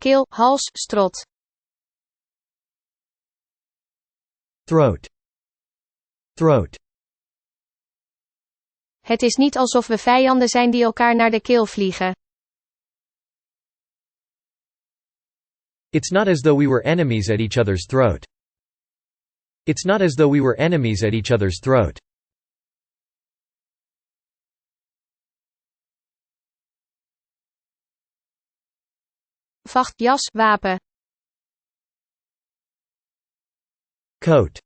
keel, hals, strot. Throat. Throat. Het is niet alsof we vijanden zijn die elkaar naar de keel vliegen. It's not as though we were enemies at each other's throat. It's not as though we were enemies at each other's throat. Vacht, jas, wapen. Coat.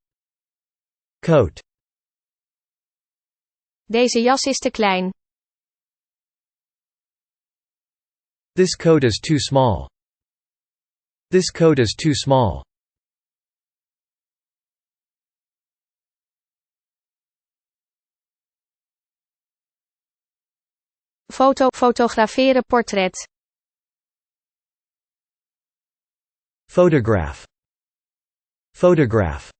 Coat. Deze jas is te klein. This coat is too small. This coat is too small. Foto, fotograferen, portret. Photograph. Photograph.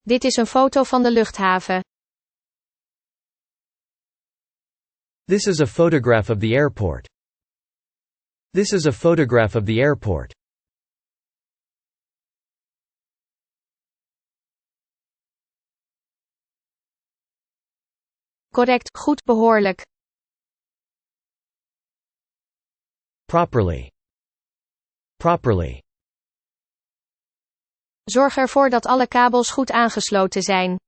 Dit is een foto van de luchthaven. This is a photograph of the airport. This is a photograph of the airport. Correct, goed, behoorlijk. Properly. Properly. Zorg ervoor dat alle kabels goed aangesloten zijn.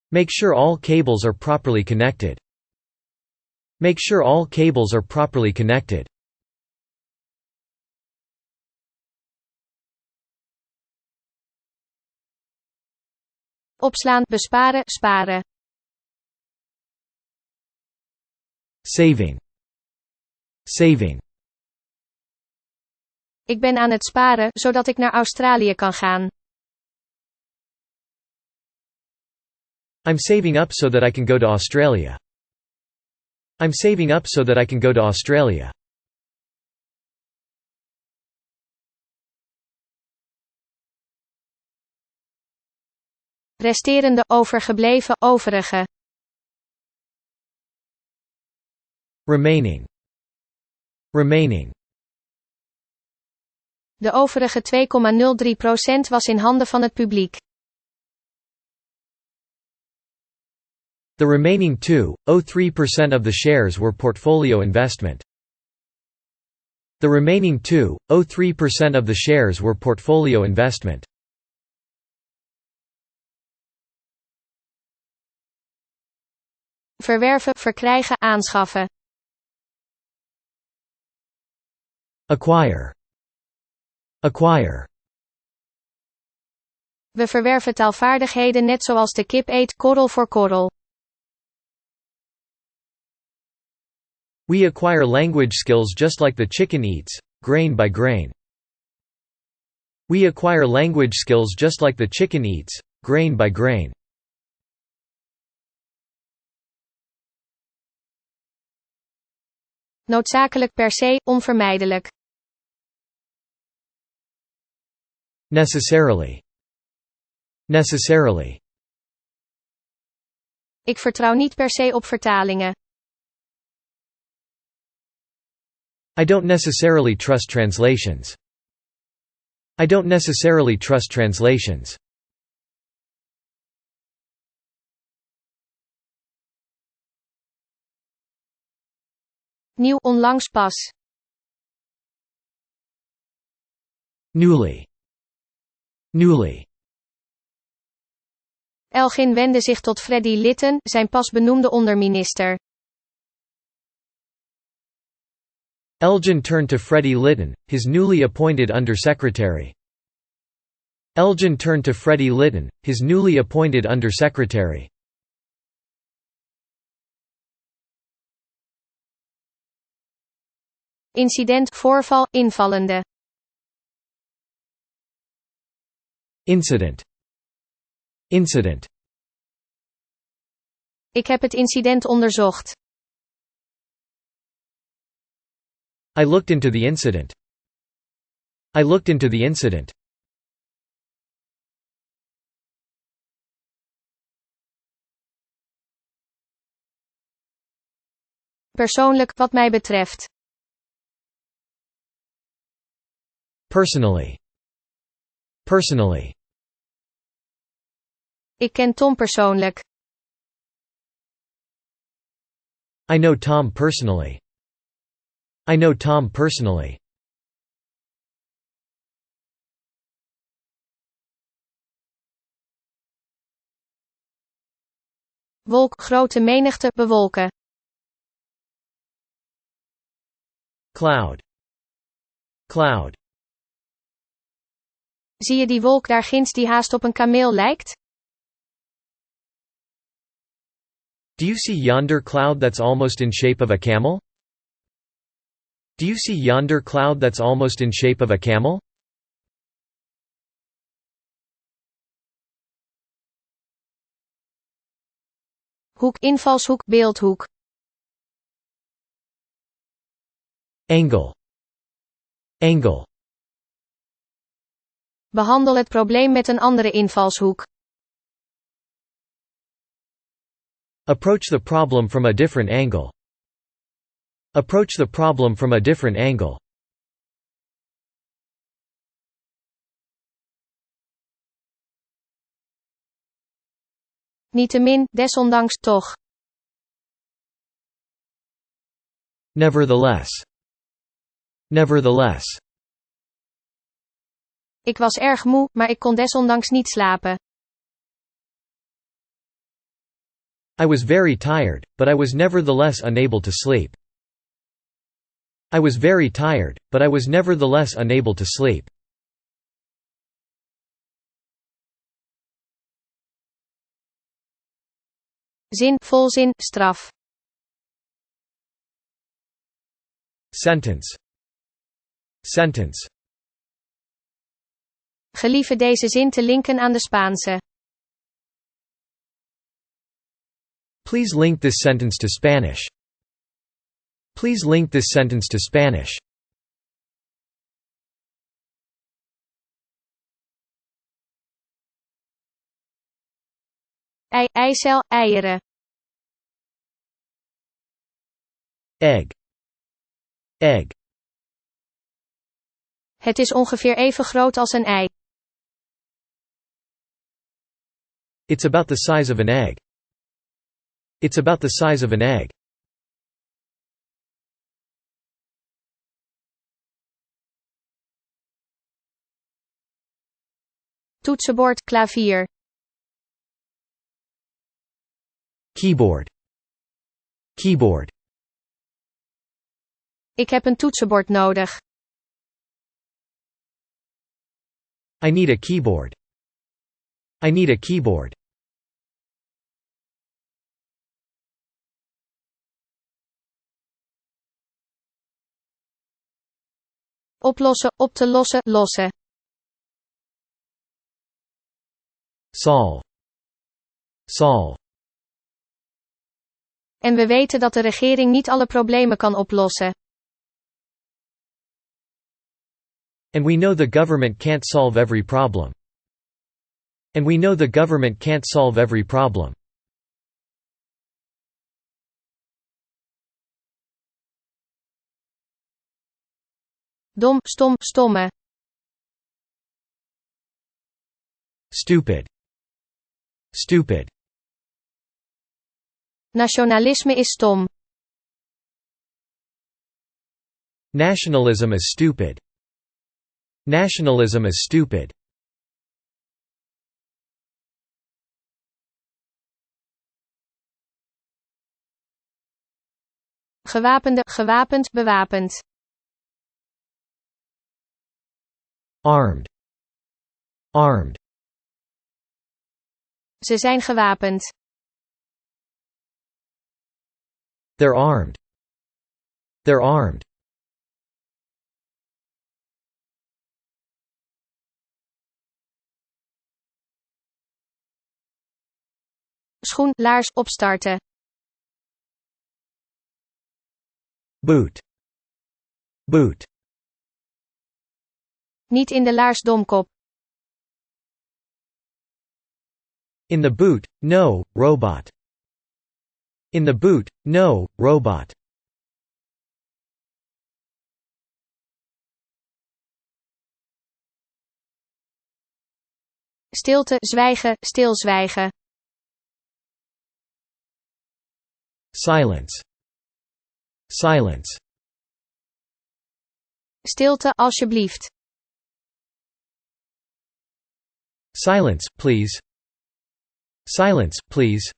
Make sure all cables are properly connected. Make sure all cables are properly connected. Opslaan, besparen, sparen. Saving. Saving. Ik ben aan het sparen, zodat ik naar Australië kan gaan. I'm saving up so that I can go to Australia. I'm saving up so that I can go to Australia. Resterende, overgebleven, overige. Remaining. Remaining. De overige 2,03% was in handen van het publiek. The remaining 2.03% of the shares were portfolio investment. The remaining 2.03% of the shares were portfolio investment. Verwerven, verkrijgen, aanschaffen. Acquire. Acquire. We verwerven taalvaardigheden net zoals de kip eet, korrel voor korrel. We acquire language skills just like the chicken eats, grain by grain. We acquire language skills just like the chicken eats, grain by grain. Noodzakelijk per se, onvermijdelijk. Necessarily. Necessarily. Ik vertrouw niet per se op vertalingen. I don't necessarily trust translations. I don't necessarily trust translations. Nieuw, onlangs pas. Newly. Newly. Elgin wendde zich tot Freddy Lytton, zijn pas benoemde onderminister. Elgin turned to Freddie Lytton, his newly appointed undersecretary. Elgin turned to Freddie Lytton, his newly appointed undersecretary. Incident, voorval, invallende. Incident. Incident. Ik heb het incident onderzocht. I looked into the incident. I looked into the incident. Persoonlijk, wat mij betreft. Personally. Personally. Ik ken Tom persoonlijk. I know Tom personally. I know Tom personally. Wolk, grote menigte, bewolken. Cloud. Cloud. Zie je die wolk daar ginds die haast op een kameel lijkt? Do you see yonder cloud that's almost in shape of a camel? Do you see yonder cloud that's almost in shape of a camel? Hoek, invalshoek, beeldhoek. Angle. Angle. Behandel het probleem met een andere invalshoek. Approach the problem from a different angle. Approach the problem from a different angle. Niettemin, desondanks, toch. Nevertheless. Nevertheless. Ik was erg moe, maar ik kon desondanks niet slapen. I was very tired, but I was nevertheless unable to sleep. I was very tired, but I was nevertheless unable to sleep. Zin, volzin, straf. Sentence. Sentence. Gelieve deze zin te linken aan de Spaanse. Please link this sentence to Spanish. Please link this sentence to Spanish. Eicel, eieren. Egg. Egg. Het is ongeveer even groot als een ei. It's about the size of an egg. It's about the size of an egg. Toetsenbord, klavier. Keyboard. Keyboard. Ik heb een toetsenbord nodig. I need a keyboard. I need a keyboard. Oplossen, op te lossen, lossen. Solve. Solve. En we weten dat de regering niet alle problemen kan oplossen. And we know the government can't solve every problem. And we know the government can't solve every problem. Dom, stom, stomme. Stupid. Stupid. Nationalisme is stom. Nationalism is stupid. Nationalism is stupid. Gewapende, gewapend, bewapend. Armed. Armed. Ze zijn gewapend. They're armed. They're armed. Schoen, laars, opstarten. Boot. Boot. Niet in de laars, domkop. In the boot, no, robot. In the boot, no, robot. Stilte, zwijgen, stilzwijgen. Silence. Silence. Stilte, alsjeblieft. Silence, please. Silence, please.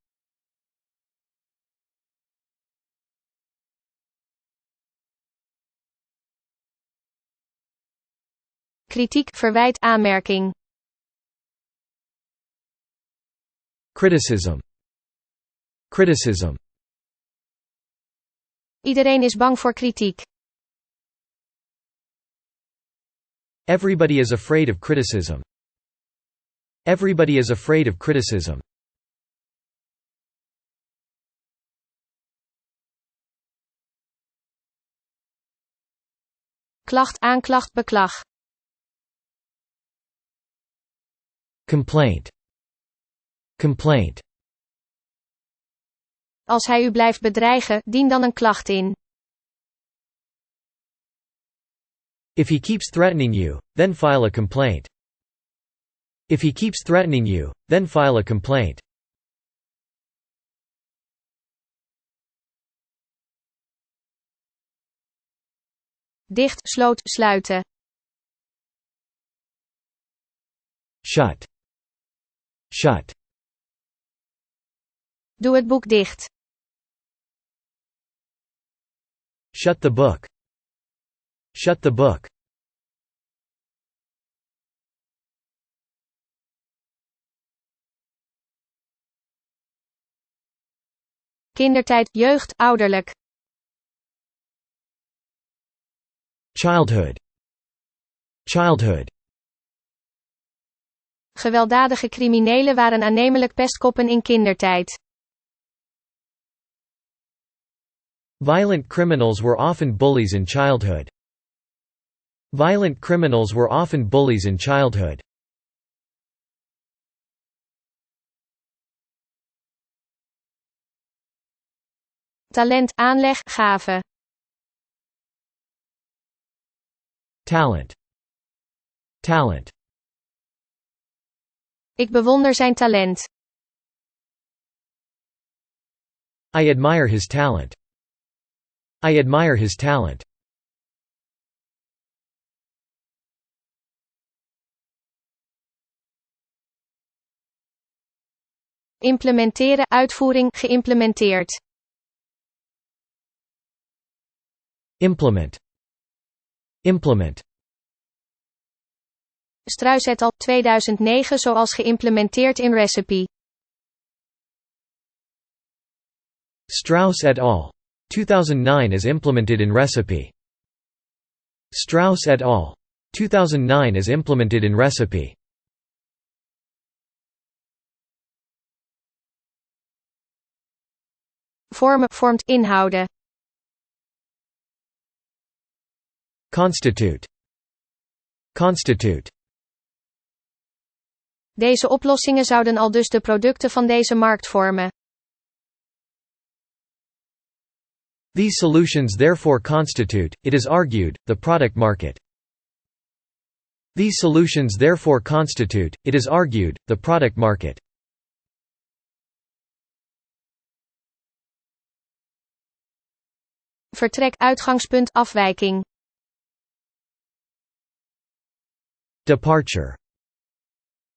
Kritiek, verwijt, aanmerking. Criticism. Criticism. Iedereen is bang voor kritiek. Everybody is afraid of criticism. Everybody is afraid of criticism. Klacht, aanklacht, beklag. Complaint. Complaint. Als hij u blijft bedreigen, dien dan een klacht in. If he keeps threatening you, then file a complaint. If he keeps threatening you, then file a complaint. Dicht, sloot, sluiten. Shut. Shut. Doe het boek dicht. Shut the book. Shut the book. Kindertijd, jeugd, ouderlijk. Childhood. Childhood. Gewelddadige criminelen waren aannemelijk pestkoppen in kindertijd. Violent criminals were often bullies in childhood. Violent criminals were often bullies in childhood. Talent, aanleg, gave. Talent. Talent. Ik bewonder zijn talent. I admire his talent. I admire his talent. Implementeren, uitvoering, geïmplementeerd. Implement. Implement. Struis et al. 2009 zoals geïmplementeerd in Recipe. Strauss et al. 2009 as implemented in Recipe. Strauss et al. 2009 as implemented in Recipe. Vormen, vormt, inhouden. Constitute. Constitute. Deze oplossingen zouden aldus de producten van deze markt vormen. These solutions therefore constitute, it is argued, the product market. These solutions therefore constitute, it is argued, the product market. Vertrek, uitgangspunt, afwijking. Departure.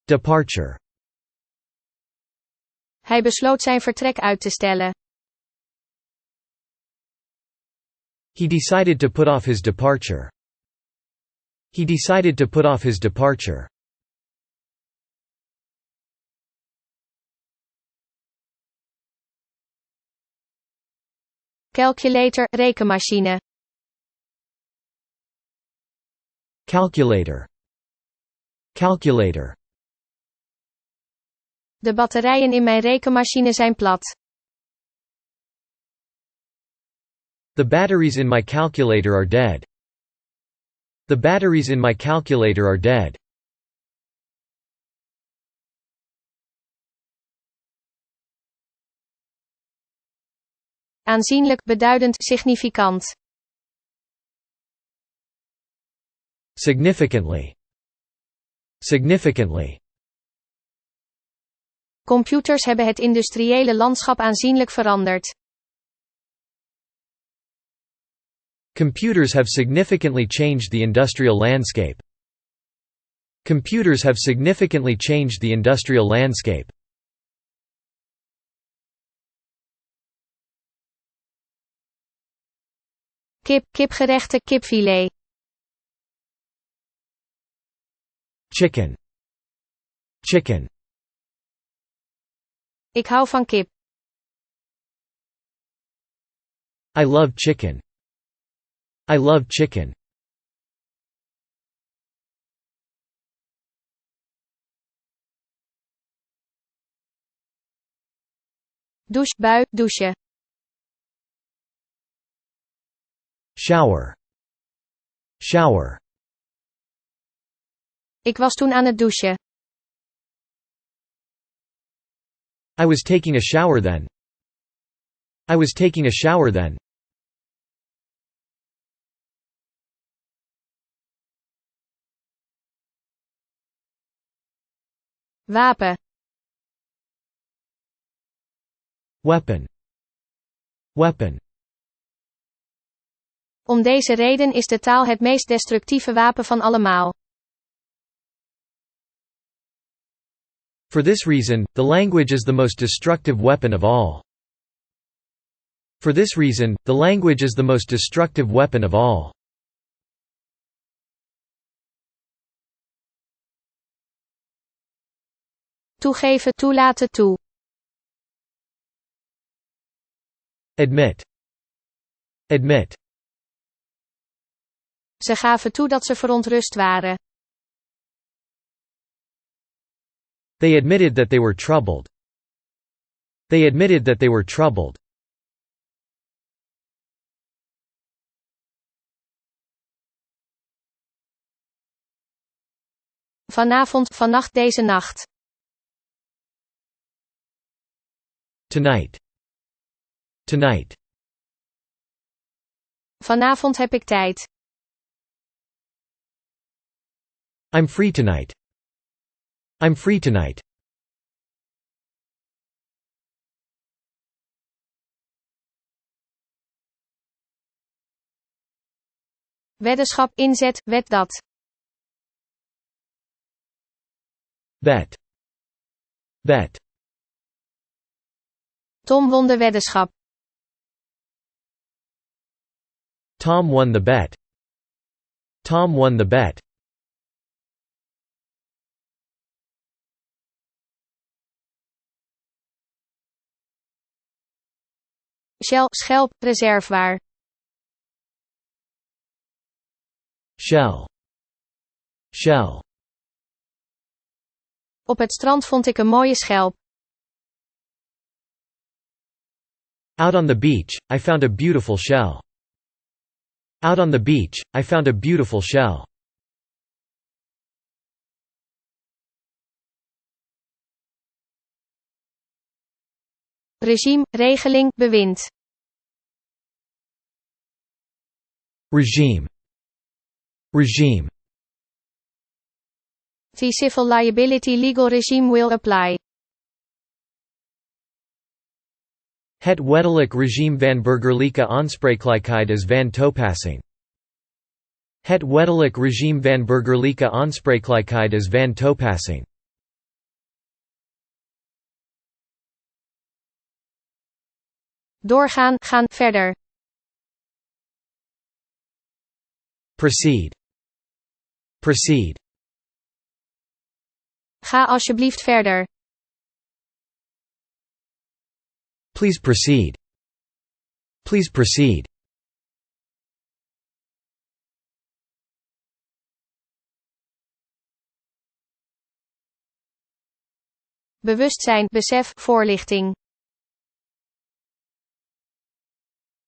Departure. Hij besloot zijn vertrek uit te stellen. He decided to put off his departure. He decided to put off his departure. Calculator, rekenmachine. Calculator. Calculator. De batterijen in mijn rekenmachine zijn plat. The batteries in my calculator are dead. The batteries in my calculator are dead. Aanzienlijk, beduidend, significant. Significantly. Significantly. Computers hebben het industriële landschap aanzienlijk veranderd. Computers have significantly changed the industrial landscape. Computers have significantly changed the industrial landscape. Kipgerechten, kipfilet. Chicken. Chicken. Ik hou van kip. I love chicken. I love chicken. Douche, bui, douchen. Shower. Shower. Ik was toen aan het douchen. I was taking a shower then. I was taking a shower then. Wapen. Weapon. Weapon. Om deze reden is de taal het meest destructieve wapen van allemaal. For this reason, the language is the most destructive weapon of all. For this reason, the language is the most destructive weapon of all. Toegeven, toelaten, toe. Admit. Admit. Ze gaven toe dat ze verontrust waren. They admitted that they were troubled. They admitted that they were troubled. Vanavond, vannacht, deze nacht. Tonight. Tonight. Vanavond heb ik tijd. I'm free tonight. I'm free tonight. Weddenschap, inzet, wed dat. Bet. Bet. Tom won de weddenschap. Tom won the bet. Tom won the bet. Shell, schelp, reservoir. Shell. Shell. Op het strand vond ik een mooie schelp. Out on the beach, I found a beautiful shell. Out on the beach, I found a beautiful shell. Regime, regeling, bewind. Regime. Regime. The civil liability legal regime will apply. Het wettelijk regime van burgerlijke aansprakelijkheid is van toepassing. Het wettelijk regime van burgerlijke aansprakelijkheid is van toepassing. Doorgaan, gaan, verder. Proceed. Proceed. Ga alsjeblieft verder. Please proceed. Please proceed. Bewustzijn, besef, voorlichting.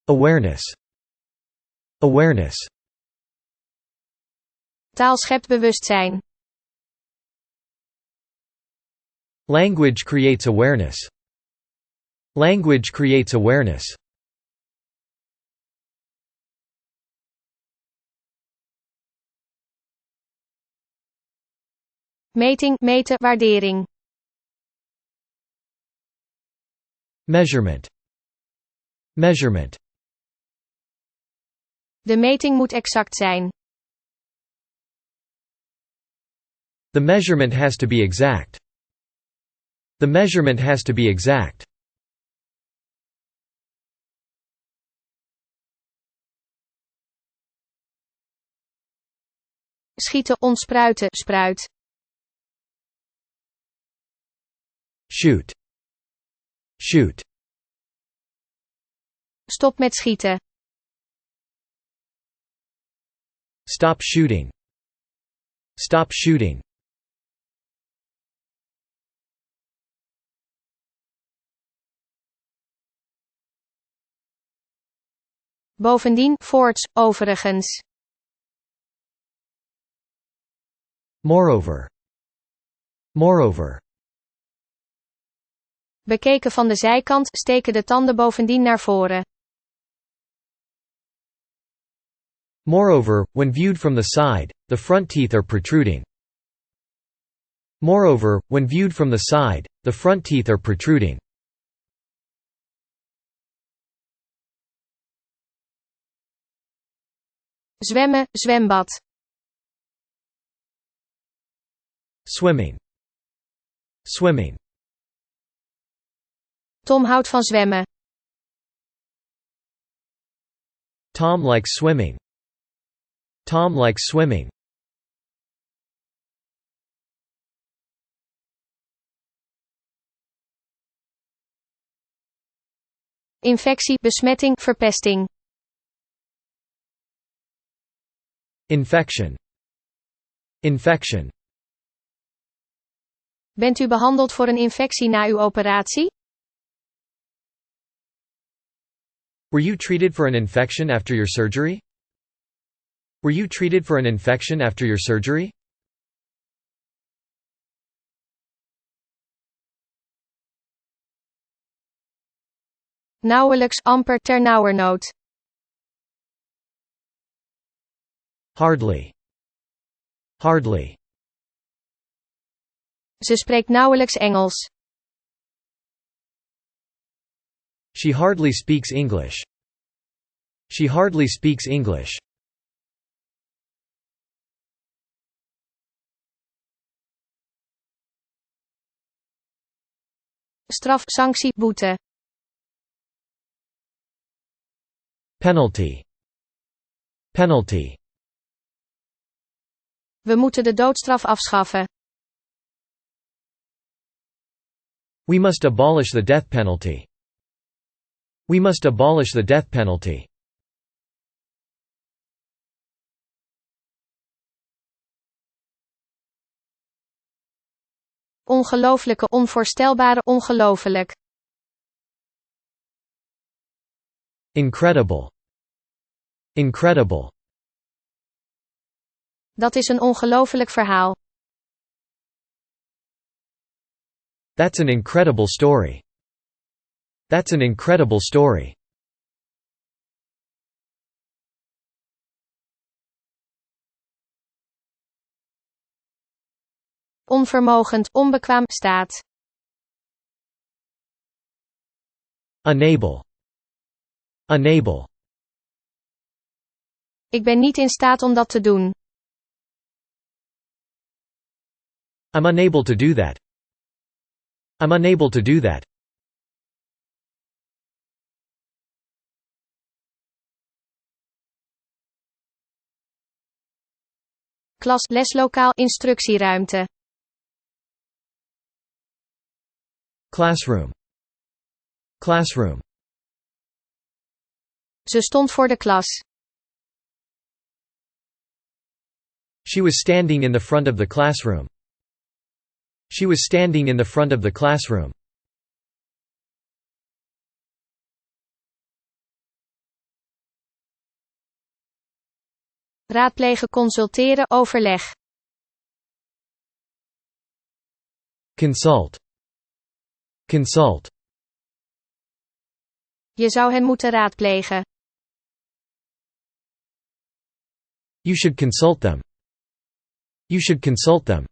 Awareness. Awareness. Taal schept bewustzijn. Language creates awareness. Language creates awareness. Meting, meten, waardering. Measurement. Measurement. De meting moet exact zijn. The measurement has to be exact. The measurement has to be exact. Schieten, ontspruiten, spruit. Shoot. Shoot. Stop met schieten. Stop shooting. Stop shooting. Bovendien, voorts, overigens. Moreover. Moreover. Bekeken van de zijkant, steken de tanden bovendien naar voren. Moreover, when viewed from the side, the front teeth are protruding. Moreover, when viewed from the side, the front teeth are protruding. Zwemmen, zwembad. Swimming. Swimming. Tom houdt van zwemmen. Tom likes swimming. Tom likes swimming. Infectie, besmetting, verpesting. Infection. Infection. Bent u behandeld voor een infectie na uw operatie? Were you treated for an infection after your surgery? Were you treated for an infection after your surgery? Nauwelijks, amper, ternauwernood. Hardly. Hardly. Ze spreekt nauwelijks Engels. She hardly speaks English. She hardly speaks English. Straf, sanctie, boete. Penalty. Penalty. We moeten de doodstraf afschaffen. We must abolish the death penalty. We must abolish the death penalty. Ongelooflijke, onvoorstelbare, ongelooflijk. Incredible. Incredible. Dat is een ongelooflijk verhaal. That's an incredible story. That's an incredible story. Onvermogend, onbekwaam, staat. Unable. Unable. Ik ben niet in staat om dat te doen. I'm unable to do that. I'm unable to do that. Klas, leslokaal, instructieruimte. Classroom. Classroom. Ze stond voor de klas. She was standing in the front of the classroom. She was standing in the front of the classroom. Raadplegen, consulteren, overleg. Consult. Consult. Je zou hen moeten raadplegen. You should consult them. You should consult them.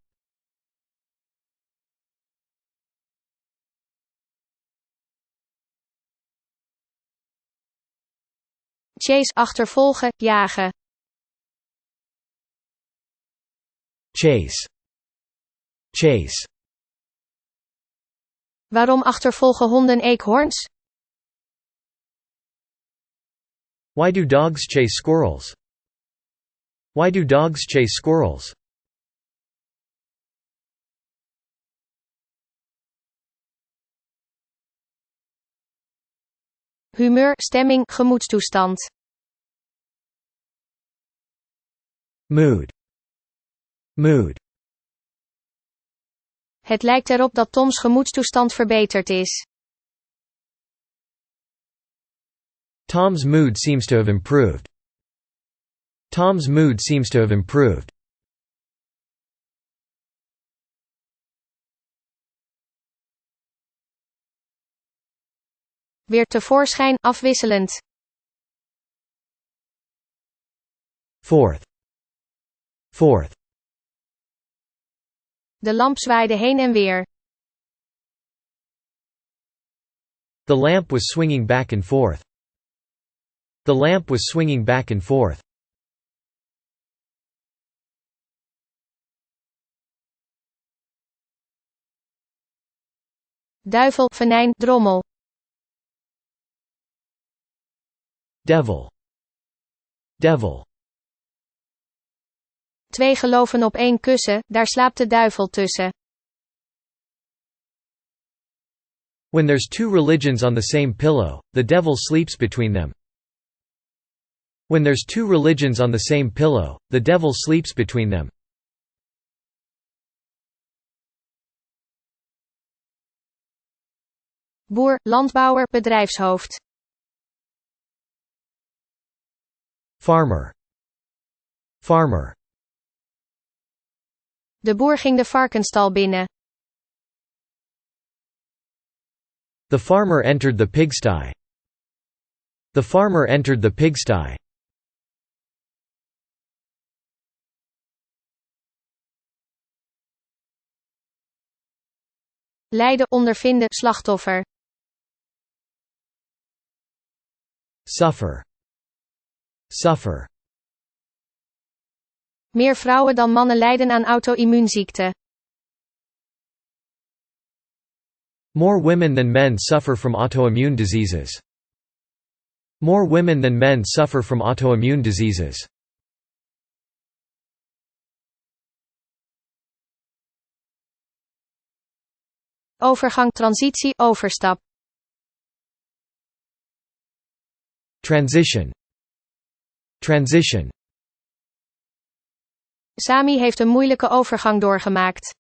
chase, achtervolgen, jagen. Chase. Chase. Waarom achtervolgen honden eekhoorns? Why do dogs chase squirrels? Why do dogs chase squirrels? Humeur, stemming, gemoedstoestand. Mood. Mood. Het lijkt erop dat Toms gemoedstoestand verbeterd is. Tom's mood seems to have improved. Tom's mood seems to have improved. Weer tevoorschijn, afwisselend. Fourth. Fourth. De lamp zwaaide heen en weer. The lamp was swinging back and forth. The lamp was swinging back and forth. Duivel, venijn, drommel. Devil. Devil. Twee geloven op één kussen, daar slaapt de duivel tussen. When there's two religions on the same pillow, the devil sleeps between them. When there's two religions on the same pillow, the devil sleeps between them. Boer, landbouwer, bedrijfshoofd. Farmer. Farmer. De boer ging de varkenstal binnen. The farmer entered the pigsty. The farmer entered the pigsty. Lijden, ondervinden, slachtoffer. Suffer. Suffer. Meer vrouwen dan mannen lijden aan auto-immuunziekte. More women than men suffer from autoimmune diseases. More women than men suffer from autoimmune diseases. Overgang, transitie, overstap. Transition. Transition. Sami heeft een moeilijke overgang doorgemaakt.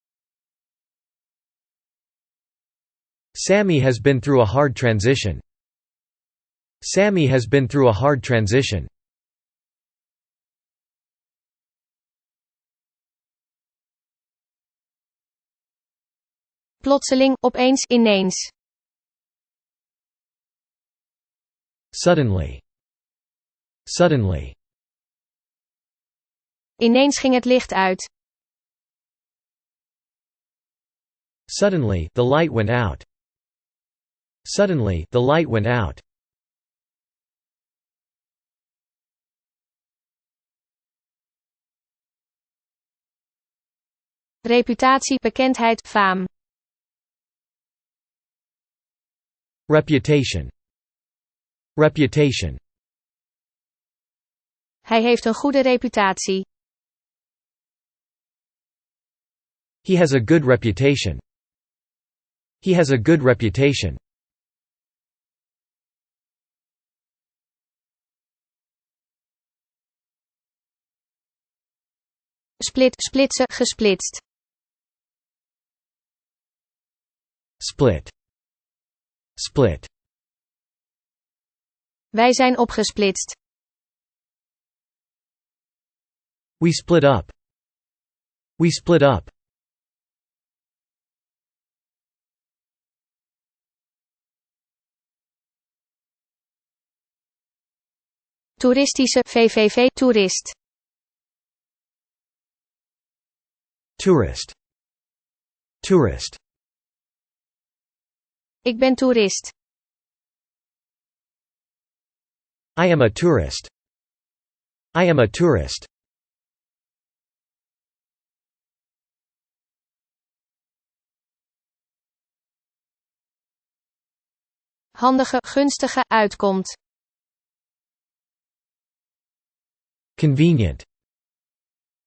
Sammy has been through a hard transition. Sammy has been through a hard transition. Plotseling, opeens, ineens. Suddenly. Suddenly. Ineens ging het licht uit. Suddenly, the light went out. Suddenly, the light went out. Reputatie, bekendheid, faam. Reputation. Reputation. Hij heeft een goede reputatie. He has a good reputation. He has a good reputation. Split, splitsen, gesplitst. Split. Split. Wij zijn opgesplitst. We split up. We split up. Toeristische, VVV, toerist. Tourist. Tourist. Ik ben toerist. I am a tourist. I am a tourist. Handige, gunstige, uitkomt. Convenient.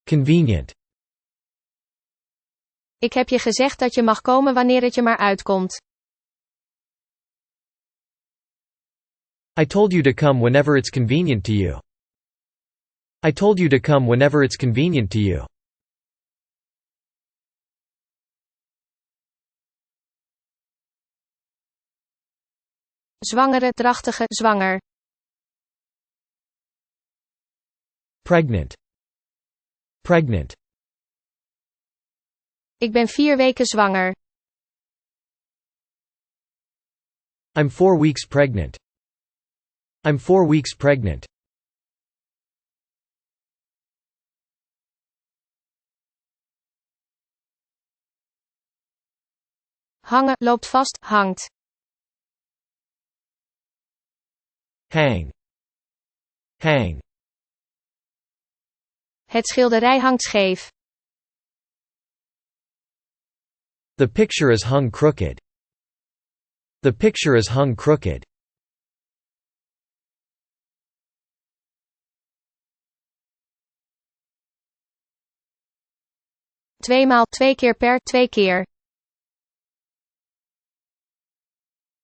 Convenient. Ik heb je gezegd dat je mag komen wanneer het je maar uitkomt. I told you to come whenever it's convenient to you. I told you to come whenever it's convenient to you. Zwangere, drachtige, zwanger. Pregnant. Pregnant. Ik ben 4 weken zwanger. I'm 4 weeks pregnant. I'm 4 weeks pregnant. Hangen, loopt vast, hangt. Hang. Hang. Het schilderij hangt scheef. The picture is hung crooked. The picture is hung crooked. Tweemaal, 2 keer per, 2 keer.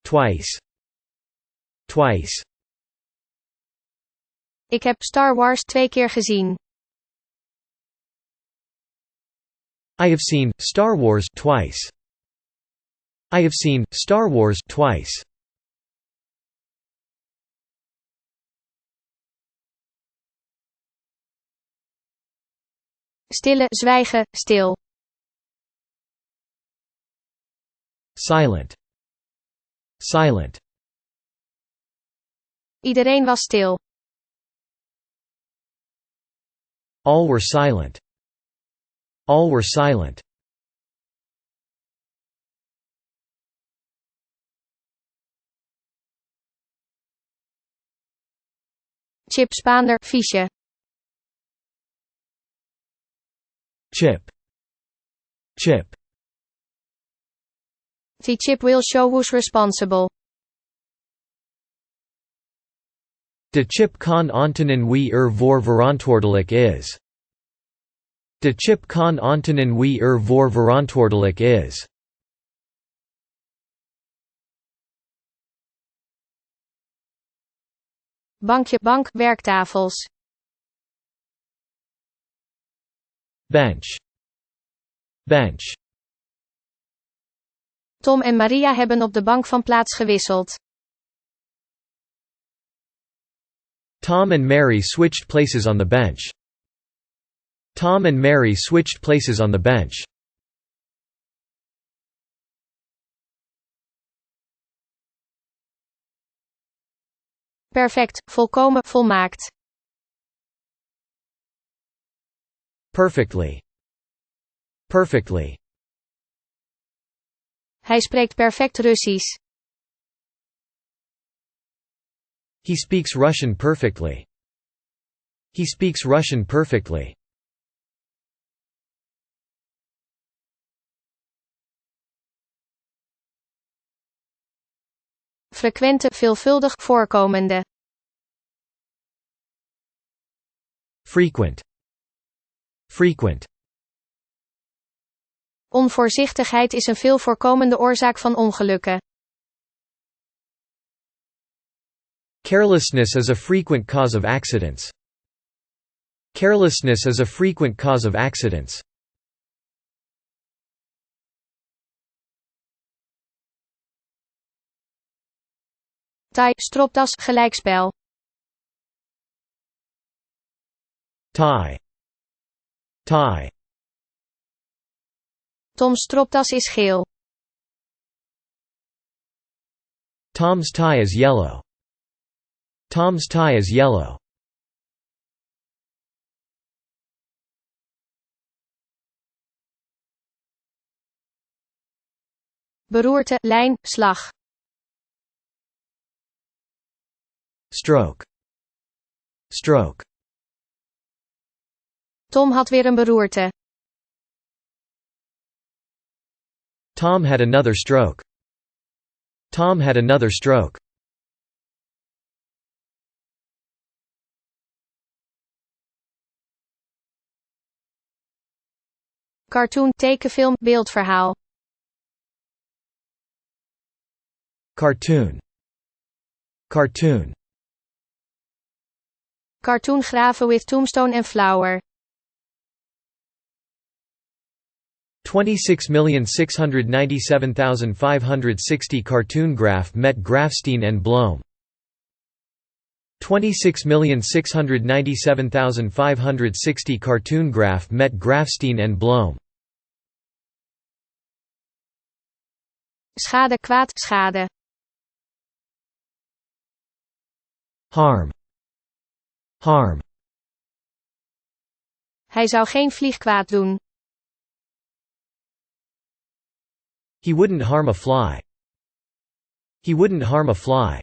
Twice. Twice. Ik heb Star Wars 2 keer gezien. I have seen Star Wars twice. I have seen Star Wars twice. Stille, zwijgen, stil. Silent. Silent. Iedereen was stil. All were silent. All were silent. Chip, Spaander, fiche. Chip. Chip. The chip will show who's responsible. De chip kan aantonen wie voor verantwoordelijk is. De chip kan aantonen wie voor verantwoordelijk is. Bankje, bank, werktafels. Bench. Bench. Tom en Maria hebben op de bank van plaats gewisseld. Tom and Mary switched places on the bench. Tom and Mary switched places on the bench. Perfect, volkomen, volmaakt. Perfectly. Perfectly. Hij spreekt perfect Russisch. He speaks Russian perfectly. He speaks Russian perfectly. Frequente, veelvuldig, voorkomende. Frequent. Frequent. Onvoorzichtigheid is een veel voorkomende oorzaak van ongelukken. Carelessness is a frequent cause of accidents. Carelessness is a frequent cause of accidents. Tie, stropdas, gelijkspel. Tie. Tie. Toms stropdas is geel. Tom's tie is yellow. Tom's tie is yellow. Beroerte, lijn, slag. Stroke. Stroke. Tom had weer een beroerte. Tom had another stroke. Tom had another stroke. Cartoon, tekenfilm, beeldverhaal. Cartoon. Cartoon. Cartoon graven with tombstone and flower. 26,697,560 cartoon graph met Grafsteen en Bloem. 26,697,560 cartoon graph met Grafsteen en Bloem. Schade, kwaad, schade. Harm. Harm. Hij zou geen vlieg kwaad doen. He wouldn't harm a fly. He wouldn't harm a fly.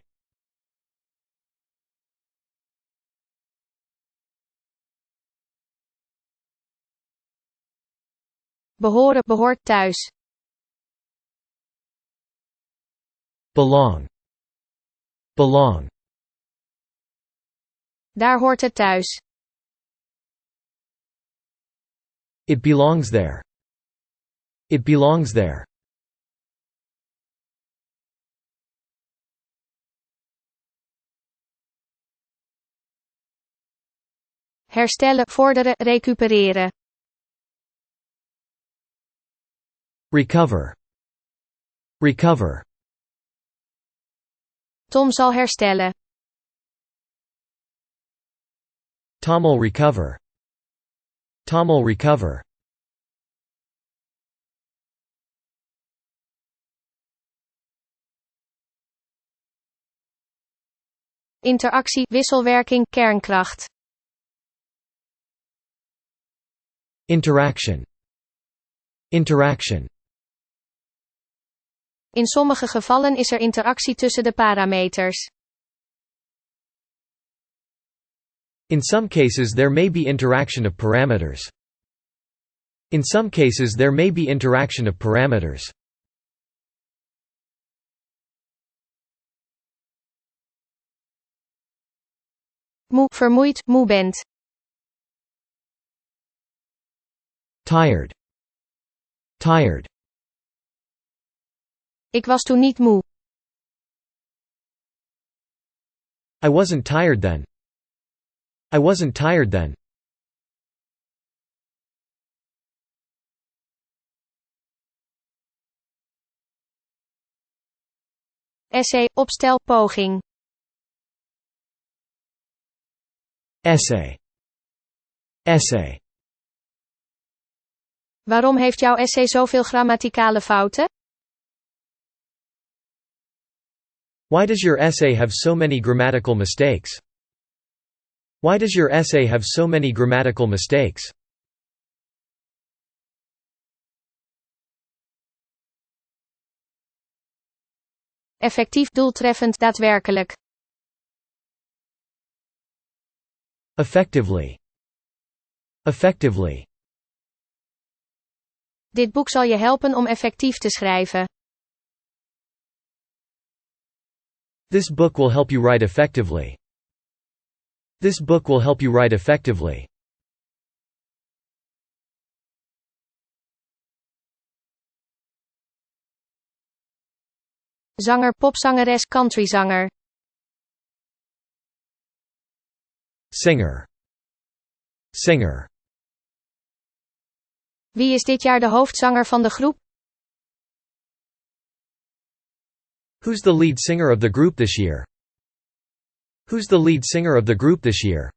Behoren, behoort thuis. Belong. Belong. Daar hoort het thuis. It belongs there. It belongs there. Herstellen, vorderen, recupereren. Recover. Recover. Tom zal herstellen. Tom'll recover. Tom'll recover. Interactie, wisselwerking, kernkracht. Interaction. Interaction. In sommige gevallen is er interactie tussen de parameters. In some cases there may be interaction of parameters. In some cases there may be interaction of parameters. Moe, vermoeid, moe bent. Tired. Tired. Ik was toen niet moe. I wasn't tired then. I wasn't tired then. Essay, opstel, poging. Essay. Essay. Waarom heeft jouw essay zoveel grammaticale fouten? Why does your essay have so many grammatical mistakes? Why does your essay have so many grammatical mistakes? Effectief, doeltreffend, daadwerkelijk. Effectively. Effectively. Dit boek zal je helpen om effectief te schrijven. This book will help you write effectively. This book will help you write effectively. Zanger, popzangeres, countryzanger. Singer. Singer. Wie is dit jaar de hoofdzanger van de groep? Who's the lead singer of the group this year? Who's the lead singer of the group this year?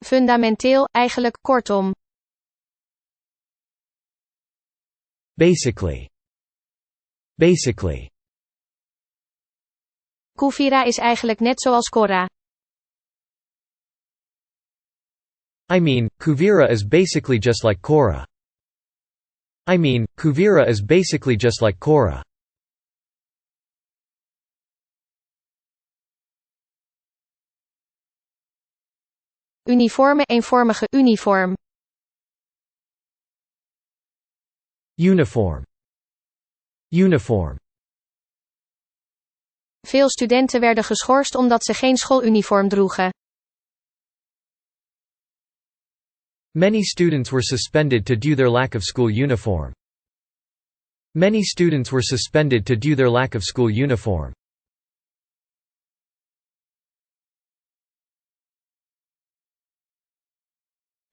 Fundamenteel, eigenlijk, kortom. Basically. Basically. Kuvira is eigenlijk net zoals Cora. I mean, Kuvira is basically just like Cora. I mean, Kuvira is basically just like Kora. Uniforme, eenvormige, uniform. Uniform. Uniform. Veel studenten werden geschorst omdat ze geen schooluniform droegen. Many students were suspended due their lack of school uniform. Many students were suspended due their lack of school uniform.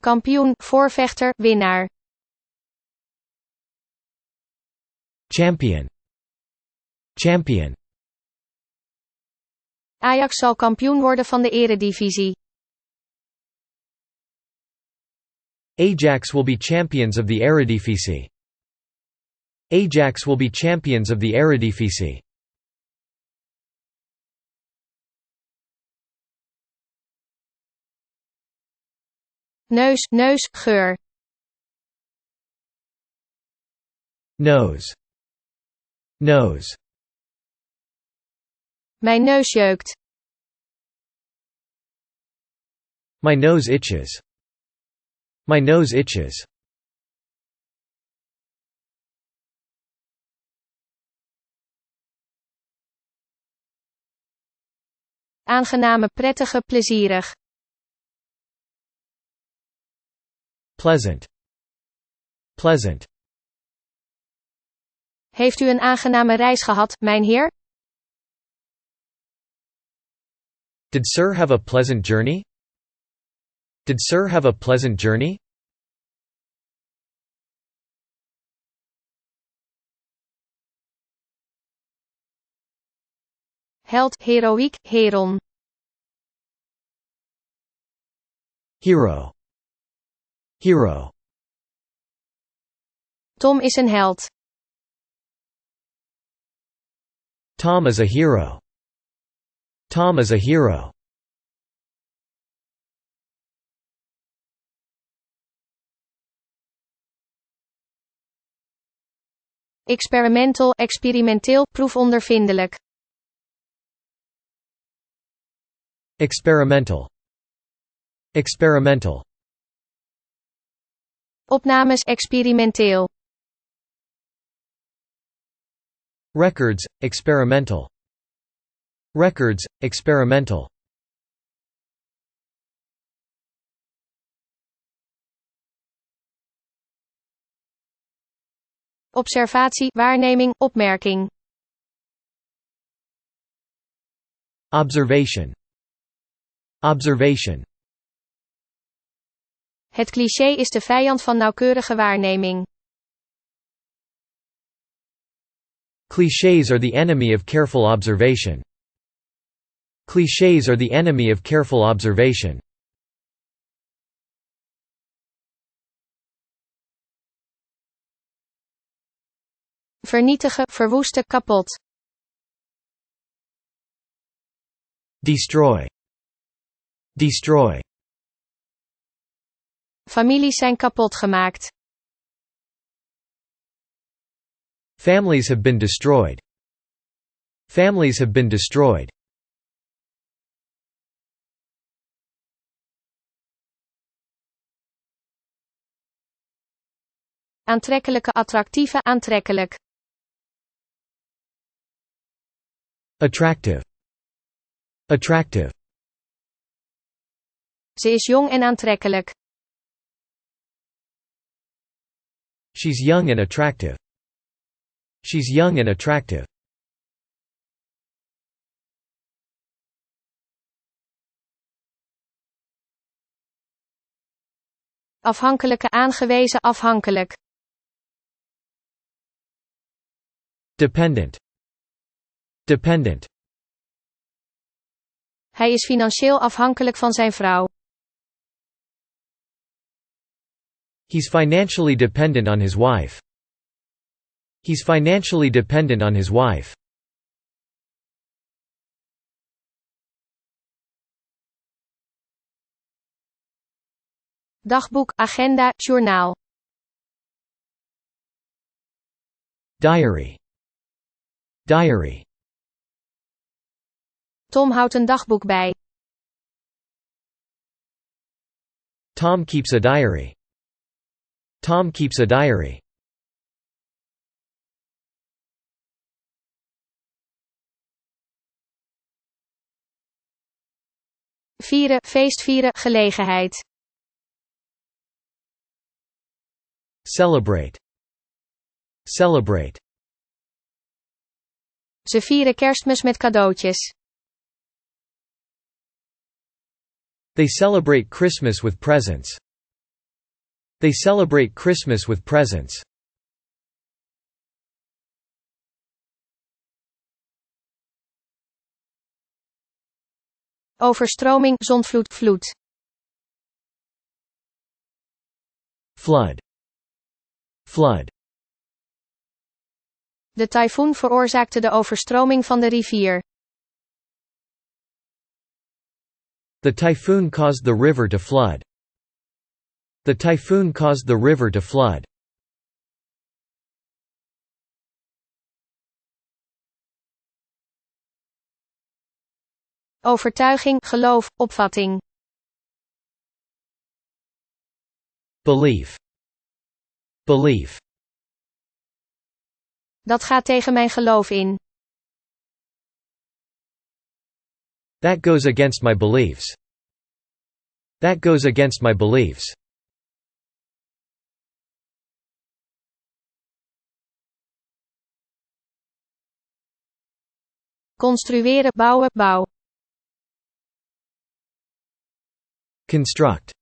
Kampioen, voorvechter, winnaar. Champion. Champion. Ajax zal kampioen worden van de Eredivisie. Ajax will be champions of the Eredivisie. Ajax will be champions of the Eredivisie. Neus, neus, geur. Nose. Nose. Mijn neus jeukt. My nose itches. My nose itches. Aangename, prettige, plezierig. Pleasant. Pleasant. Heeft u een aangename reis gehad, mijn heer? Did sir have a pleasant journey? Did sir have a pleasant journey? Held, heroïek, heron. Hero. Hero. Tom is een held. Tom is a hero. Tom is a hero. Experimental, experimenteel, proefondervindelijk. Experimental. Experimental. Opnames, experimenteel. Records, experimental. Records, experimental. Observatie, waarneming, opmerking. Observation. Observation. Het cliché is de vijand van nauwkeurige waarneming. Clichés are the enemy of careful observation. Clichés are the enemy of careful observation. Vernietigen, verwoesten, kapot. Destroy. Destroy. Families zijn kapot gemaakt. Families have been destroyed. Families have been destroyed. Aantrekkelijke, attractieve, aantrekkelijk. Attractive. Attractive. Ze is jong en aantrekkelijk. She's young and attractive. She's young and attractive. Afhankelijke, aangewezen, afhankelijk. Dependent. Dependent. Hij is financieel afhankelijk van zijn vrouw. He's financially dependent on his wife. He's financially dependent on his wife. Dagboek, agenda, journaal. Diary. Diary. Tom houdt een dagboek bij. Tom keeps a diary. Tom keeps a diary. Vieren, feestvieren, gelegenheid. Celebrate. Celebrate. Ze vieren Kerstmis met cadeautjes. They celebrate Christmas with presents. They celebrate Christmas with presents. Overstroming, zondvloed, vloed. Flood. Flood. De tyfoon veroorzaakte de overstroming van de rivier. The typhoon caused the river to flood. The typhoon caused the river to flood. Overtuiging, geloof, opvatting. Belief. Belief. Dat gaat tegen mijn geloof in. That goes against my beliefs. That goes against my beliefs. Construeren, bouwen, bouw. Construct.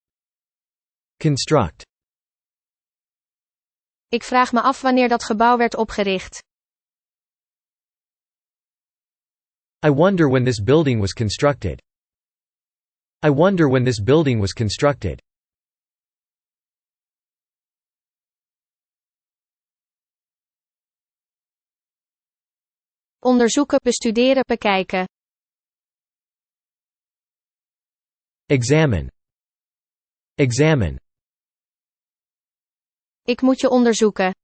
Construct. Ik vraag me af wanneer dat gebouw werd opgericht. I wonder when this building was constructed. I wonder when this building was constructed. Onderzoeken, bestuderen, bekijken. Examine. Examine. Ik moet je onderzoeken.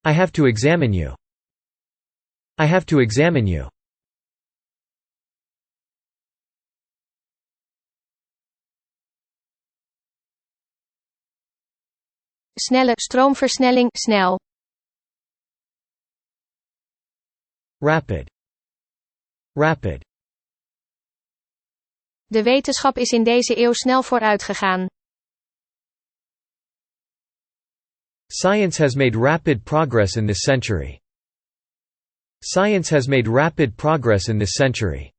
I have to examine you. I have to examine you. Snelle, stroomversnelling, snel. Rapid. Rapid. De wetenschap is in deze eeuw snel vooruit gegaan. Science has made rapid progress in this century. Science has made rapid progress in this century.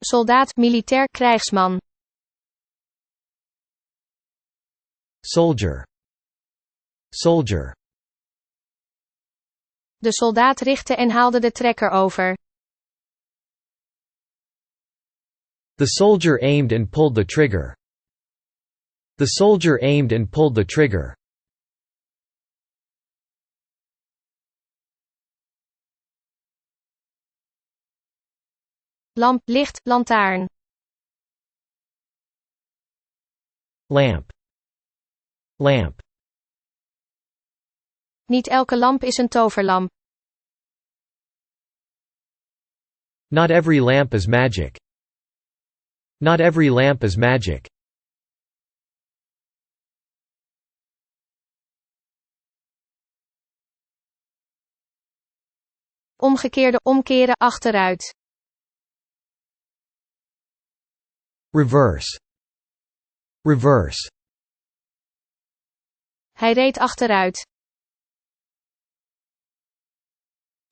Soldaat, militair, krijgsman. Soldier. Soldier. De soldaat richtte en haalde de trekker over. The soldier aimed and pulled the trigger. The soldier aimed and pulled the trigger. Lamp, licht, lantaarn. Lamp. Lamp. Niet elke lamp is een toverlamp. Not every lamp is magic. Not every lamp is magic. Omgekeerde, omkeren, achteruit. Reverse. Reverse. Hij reed achteruit.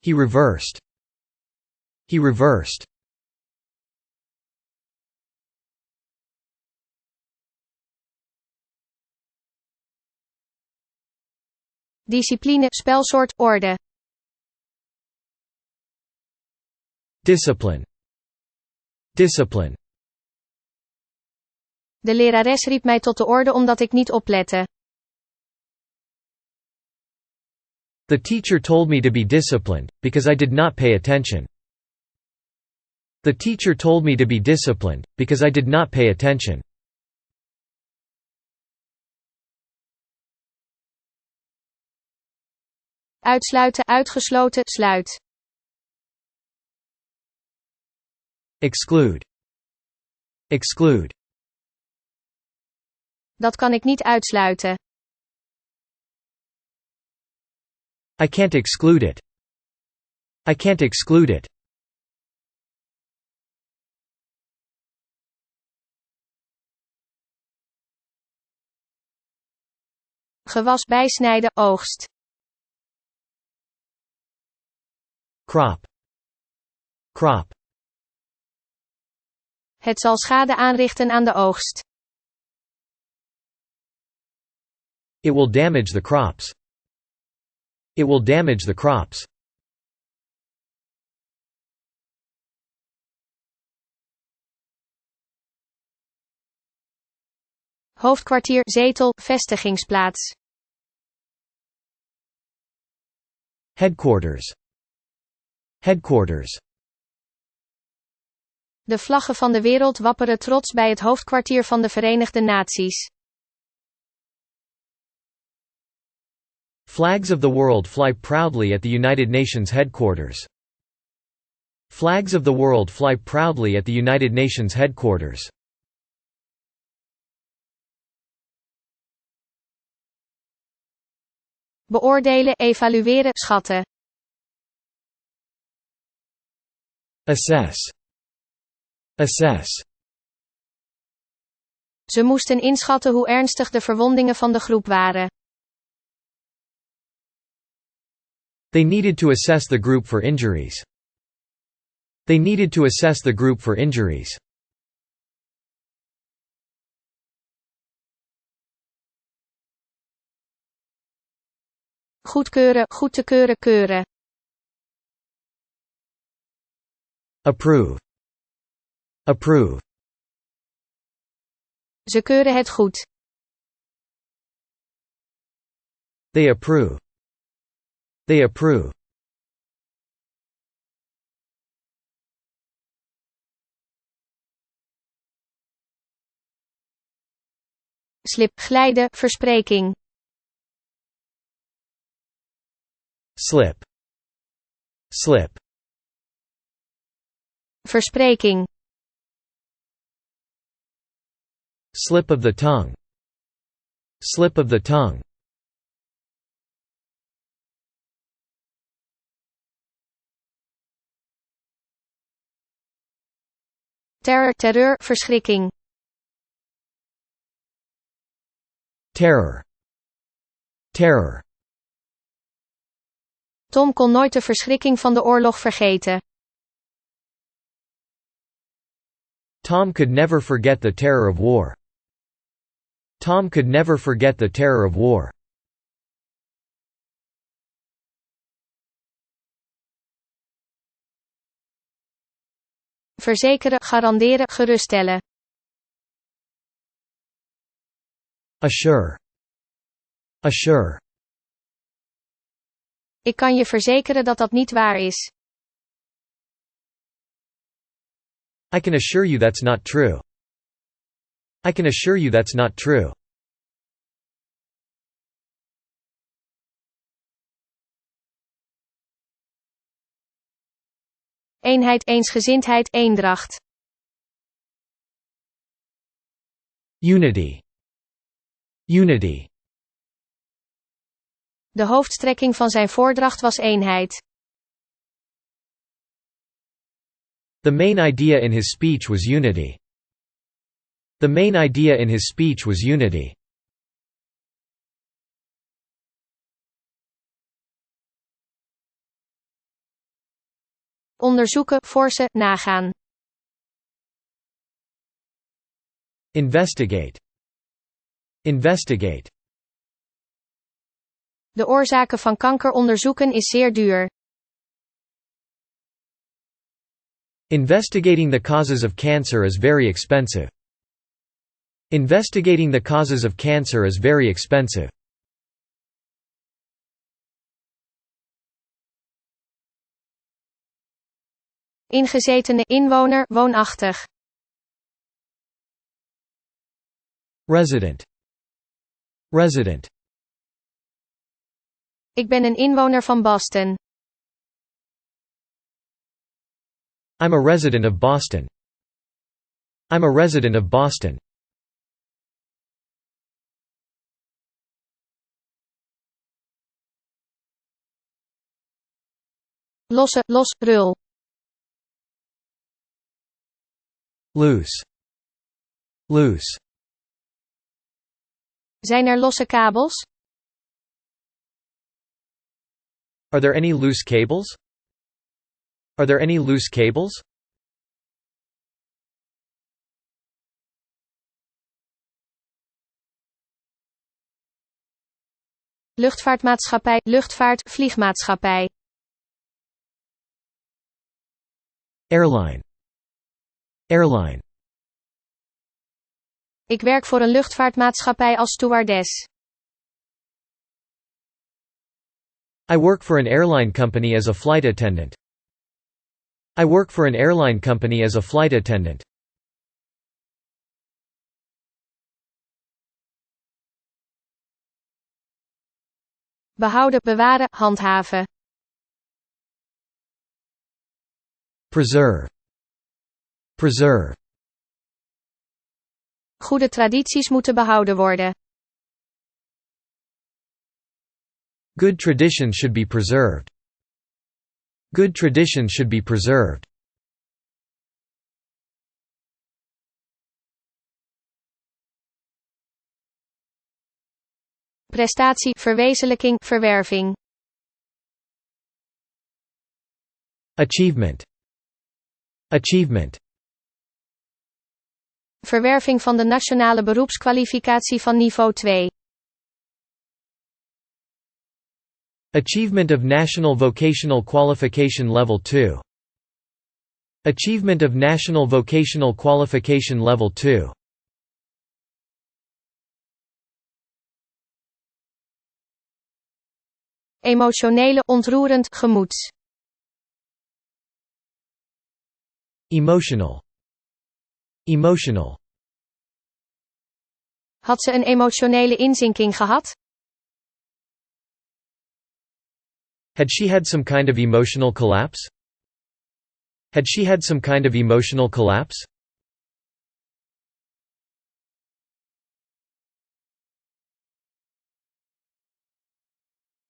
He reversed. He reversed. Discipline, spelsoort, orde. Discipline. Discipline. De lerares riep mij tot de orde omdat ik niet oplette. The teacher told me to be disciplined, because I did not pay attention. The teacher told me to be disciplined, because I did not pay attention. Uitsluiten, uitgesloten, sluit. Exclude. Exclude. Dat kan ik niet uitsluiten. I can't exclude it. I can't exclude it. Gewas bijsnijden, oogst. Crop. Crop. Het zal schade aanrichten aan de oogst. It will damage the crops. It will damage the crops. Hoofdkwartier, zetel, vestigingsplaats. Headquarters. Headquarters. De vlaggen van de wereld wapperen trots bij het hoofdkwartier van de Verenigde Naties. Flags of the world fly proudly at the United Nations headquarters. Flags of the world fly proudly at the United Nations headquarters. Beoordelen, evalueren, schatten. Assess. Assess. Ze moesten inschatten hoe ernstig de verwondingen van de groep waren. They needed to assess the group for injuries. They needed to assess the group for injuries. Goedkeuren, goed te keuren, keuren. Approve. Approve. Ze keuren het goed. They approve. They approve. Slip, glijden, verspreking. Slip. Slip. Verspreking. Slip of the tongue. Slip of the tongue. Terror, terreur, verschrikking. Terror. Terror. Tom kon nooit de verschrikking van de oorlog vergeten. Tom could never forget the terror of war. Tom could never forget the terror of war. Verzekeren, garanderen, geruststellen. Assure. Assure. Ik kan je verzekeren dat dat niet waar is. I can assure you that's not true. I can assure you that's not true. Eenheid, eensgezindheid, eendracht. Unity. Unity. De hoofdstrekking van zijn voordracht was eenheid. The main idea in his speech was unity. The main idea in his speech was unity. Onderzoeken, forsen, nagaan. Investigate. Investigate. De oorzaken van kanker onderzoeken is zeer duur. Investigating the causes of cancer is very expensive. Investigating the causes of cancer is very expensive. Ingezetene, inwoner, woonachtig. Resident. Resident. Ik ben een inwoner van Boston. I'm a resident of Boston. I'm a resident of Boston. Losse, los, rul. Loose. Loose. Zijn er losse kabels? Are there any loose cables? Are there any loose cables? Luchtvaartmaatschappij, luchtvaart, vliegmaatschappij. Airline. Airline. Ik werk voor een luchtvaartmaatschappij als stewardess. I work for an airline company as a flight attendant. I work for an airline company as a flight attendant. Behouden, bewaren, handhaven. Preserve. Preserve. Goede tradities moeten behouden worden. Good traditions should be preserved. Good traditions should be preserved. Prestatie, verwezenlijking, verwerving. Achievement. Achievement. Verwerving van de nationale beroepskwalificatie van niveau 2. Achievement of National Vocational Qualification Level 2. Achievement of National Vocational Qualification Level 2. Emotionele, ontroerend, gemoeds. Emotional. Emotional. Had ze een emotionele inzinking gehad? Had she had some kind of emotional collapse? Had she had some kind of emotional collapse?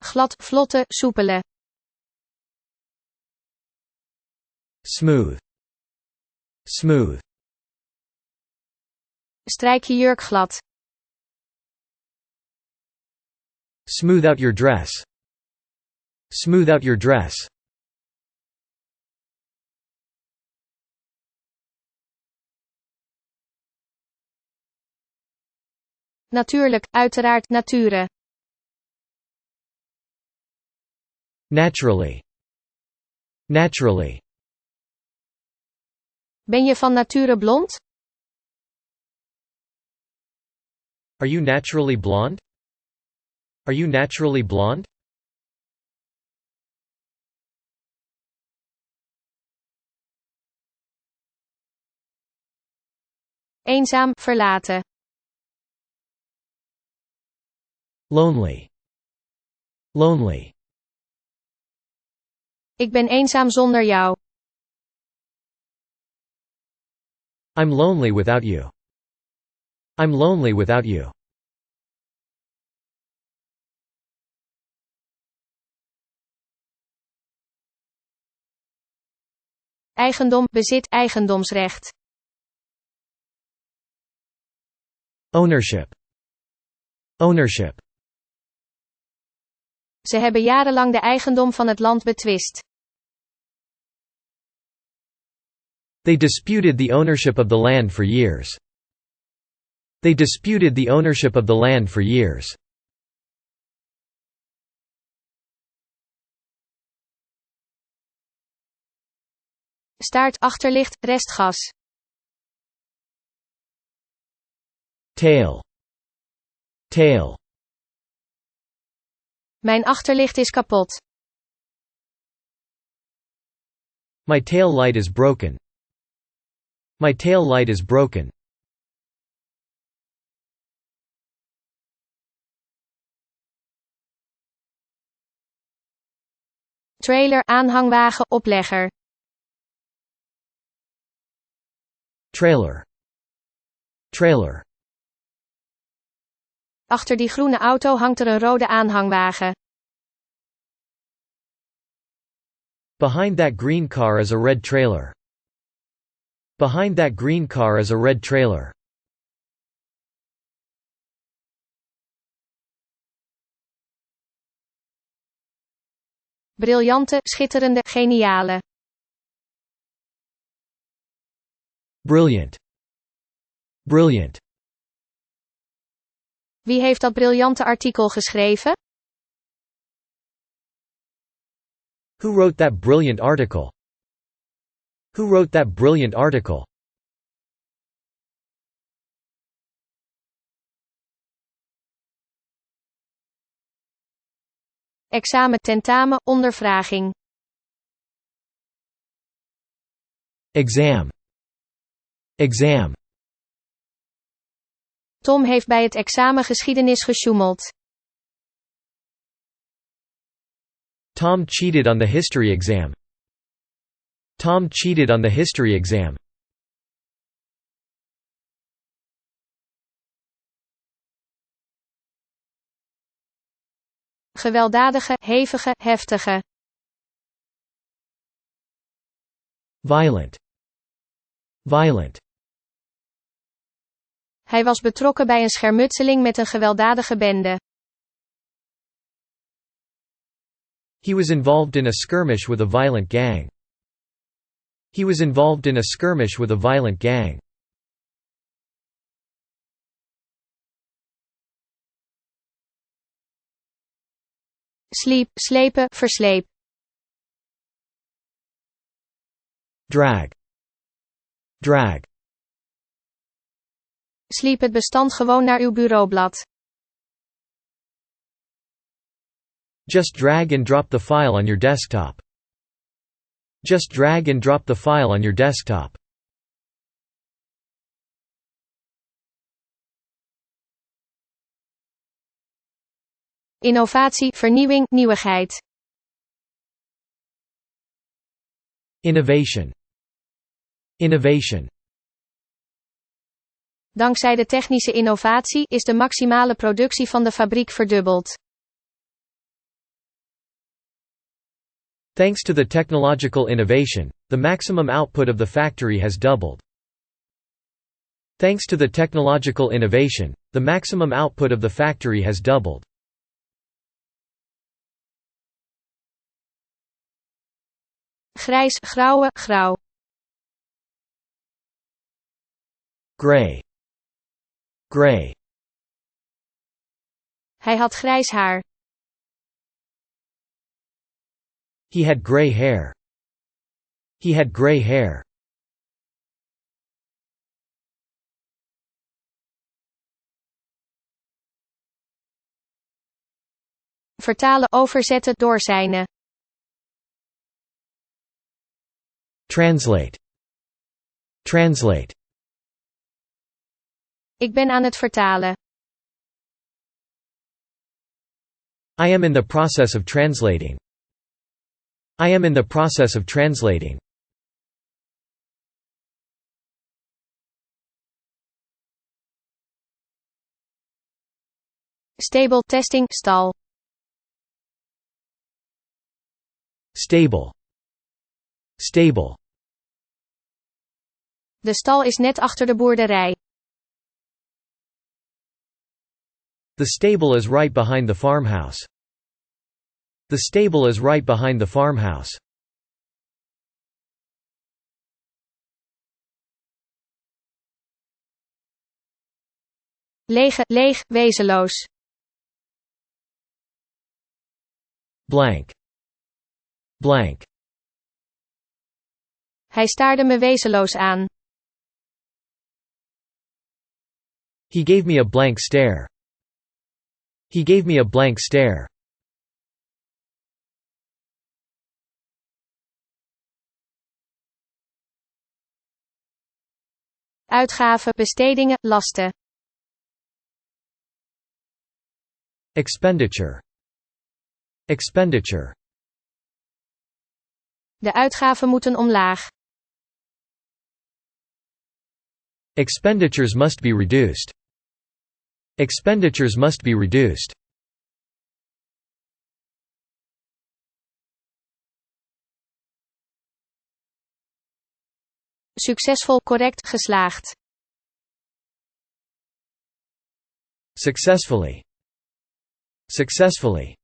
Glad, vlotte, soepele. Smooth. Smooth. Strijk je jurk glad. Smooth out your dress. Smooth out your dress. Natuurlijk, uiteraard, nature. Naturally. Naturally. Ben je van nature blond? Are you naturally blonde? Are you naturally blonde? Eenzaam, verlaten. Lonely. Lonely. Ik ben eenzaam zonder jou. I'm lonely without you. I'm lonely without you. Eigendom, bezit, eigendomsrecht. Ownership. Ownership. Ze hebben jarenlang de eigendom van het land betwist. They disputed the ownership of the land for years. They disputed the ownership of the land for years. Staart, achterlicht, restgas. Tail. Tail. Mijn achterlicht is kapot. My tail light is broken. My tail light is broken. Trailer, aanhangwagen, oplegger. Trailer. Trailer. Achter die groene auto hangt er een rode aanhangwagen. Behind that green car is a red trailer. Behind that green car is a red trailer. Briljante, schitterende, geniale. Brilliant. Brilliant. Wie heeft dat briljante artikel geschreven? Who wrote that brilliant article? Who wrote that brilliant article? Examen, tentamen, ondervraging. Exam. Exam. Tom heeft bij het examen geschiedenis gesjoemeld. Tom cheated on the history exam. Tom cheated on the history exam. Gewelddadige, hevige, heftige. Violent. Violent. Hij was betrokken bij een schermutseling met een gewelddadige bende. He was involved in a skirmish with a violent gang. He was involved in a skirmish with a violent gang. Sleep, slepen, versleep. Drag. Drag. Sliep het bestand gewoon naar uw bureaublad. Just drag and drop the file on your desktop. Just drag and drop the file on your desktop. Innovatie, vernieuwing, nieuwigheid. Innovation. Innovation. Dankzij de technische innovatie is de maximale productie van de fabriek verdubbeld. Thanks to the technological innovation, the maximum output of the factory has doubled. Thanks to the technological innovation, the maximum output of the factory has doubled. Grijs, grauwe, grauw. Gray. Gray. Hij had grijs haar. He had gray hair. He had gray hair. Vertalen, overzetten, doorzijnen. Translate. Translate. Ik ben aan het vertalen. I am in the process of translating. I am in the process of translating. Stable, testing, stal. Stable. Stable. De stal is net achter de boerderij. The stable is right behind the farmhouse. The stable is right behind the farmhouse. Lege, leeg, wezenloos. Blank. Blank. Hij staarde me wezenloos aan. He gave me a blank stare. He gave me a blank stare. Uitgaven, bestedingen, lasten. Expenditure. Expenditure. De uitgaven moeten omlaag. Expenditures must be reduced. Expenditures must be reduced. Succesvol, correct, geslaagd. Successfully. Successfully.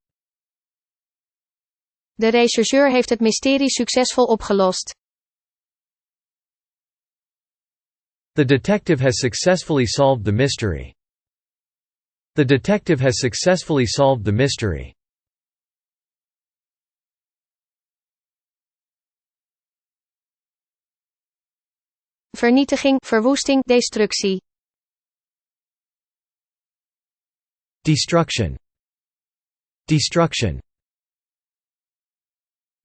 De rechercheur heeft het mysterie succesvol opgelost. The detective has successfully solved the mystery. The detective has successfully solved the mystery. Vernietiging, verwoesting, destructie. Destruction. Destruction.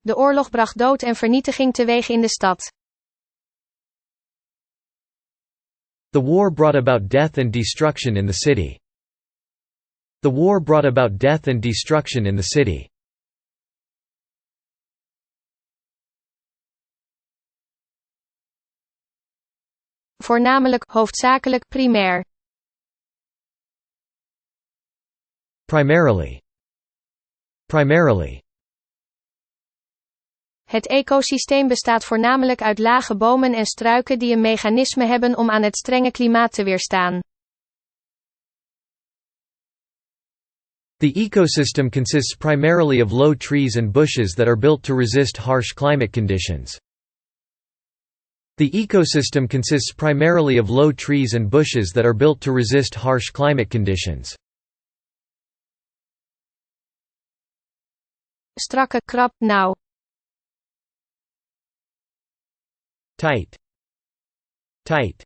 De oorlog bracht dood en vernietiging teweeg in de stad. The war brought about death and destruction in the city. The war brought about death and destruction in the city. Voornamelijk, hoofdzakelijk, primair. Primarily. Primarily. Het ecosysteem bestaat voornamelijk uit lage bomen en struiken die een mechanisme hebben om aan het strenge klimaat te weerstaan. The ecosystem consists primarily of low trees and bushes that are built to resist harsh climate conditions. The ecosystem consists primarily of low trees and bushes that are built to resist harsh climate conditions. Strakke, krap, nauw. Tight. Tight.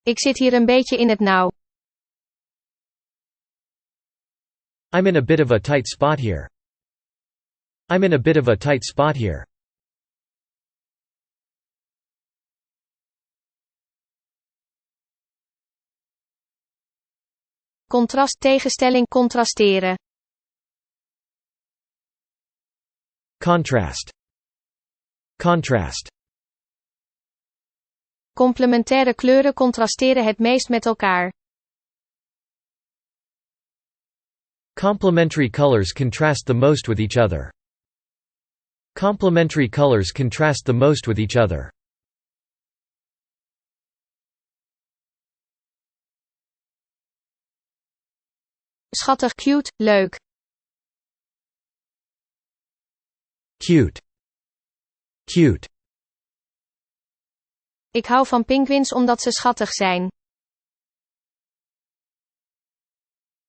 Ik zit hier een beetje in het nauw. I'm in a bit of a tight spot here. I'm in a bit of a tight spot here. Contrast, tegenstelling, contrasteren. Contrast. Contrast. Complementaire kleuren contrasteren het meest met elkaar. Complementary colors contrast the most with each other. Complementary colors contrast the most with each other. Schattig, cute, leuk. Cute. Cute. Ik hou van pinguïns omdat ze schattig zijn.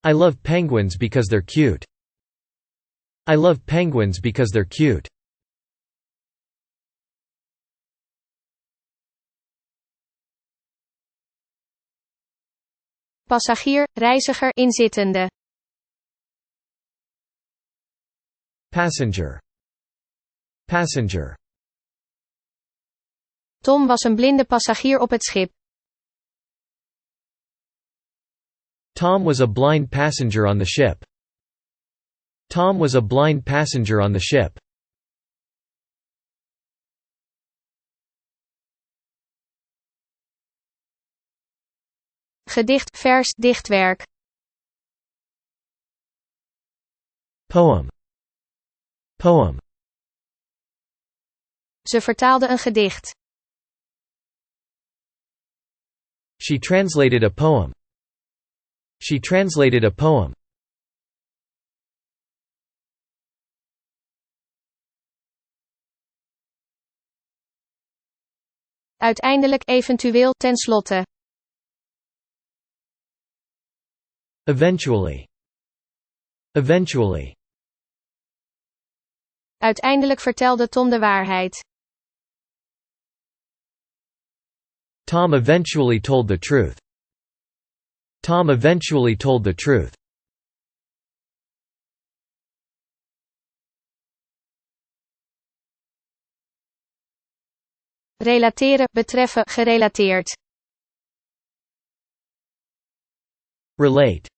I love penguins because they're cute. I love penguins because they're cute. Passagier, reiziger, inzittende. Passenger. Passenger. Tom was een blinde passagier op het schip. Tom was a blind passenger on the ship. Tom was a blind passenger on the ship. Gedicht, vers, dichtwerk. Poem. Poem. Ze vertaalde een gedicht. She translated a poem. She translated a poem. Uiteindelijk, eventueel, tenslotte. Eventually. Eventually. Uiteindelijk vertelde Tom de waarheid. Tom eventually told the truth. Tom eventually told the truth. Relateren, betreffen, gerelateerd. Relate.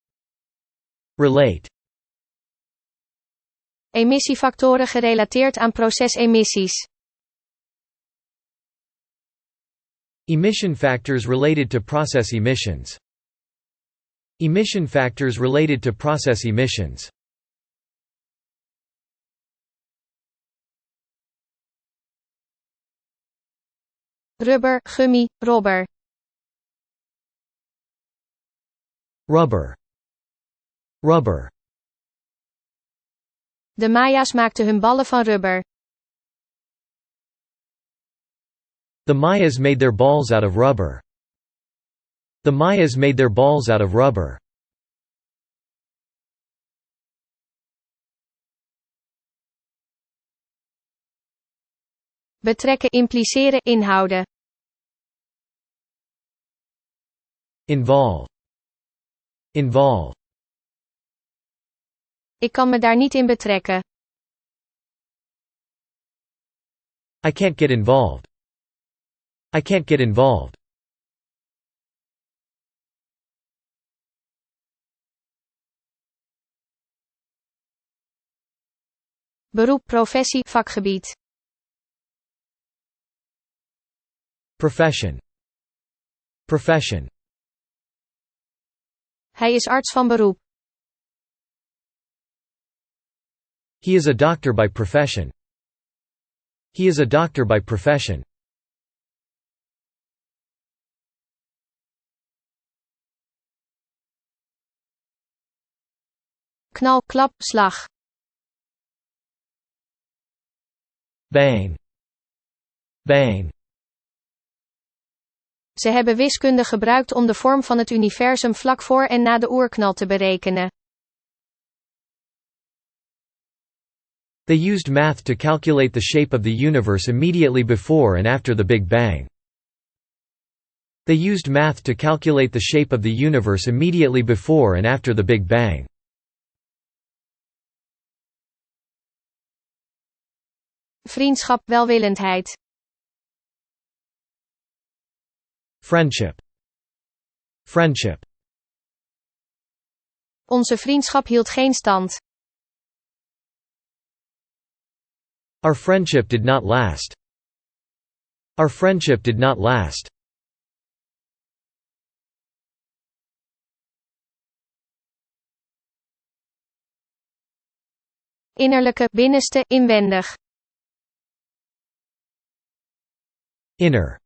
Relate. Emissiefactoren gerelateerd aan procesemissies. Emission factors related to process emissions. Emission factors related to process emissions. Rubber, gummi, robber. Rubber. Rubber. De Maya's maakten hun ballen van rubber. The Mayas made their balls out of rubber. The Mayas made their balls out of rubber. Betrekken, impliceren, inhouden. Involve. Involve. Ik kan me daar niet in betrekken. I can't get involved. I can't get involved. Beroep, professie, vakgebied. Profession. Profession. Hij is arts van beroep. He is a doctor by profession. He is a doctor by profession. Knal, klap, slag. Bang. Bang. Ze hebben wiskunde gebruikt om de vorm van het universum vlak voor en na de oerknal te berekenen. They used math to calculate the shape of the universe immediately before and after the Big Bang. They used math to calculate the shape of the universe immediately before and after the Big Bang. Vriendschap, welwillendheid. Friendship. Friendship. Onze vriendschap hield geen stand. Our friendship did not last. Our friendship did not last. Innerlijke, binnenste, inwendig. Inner.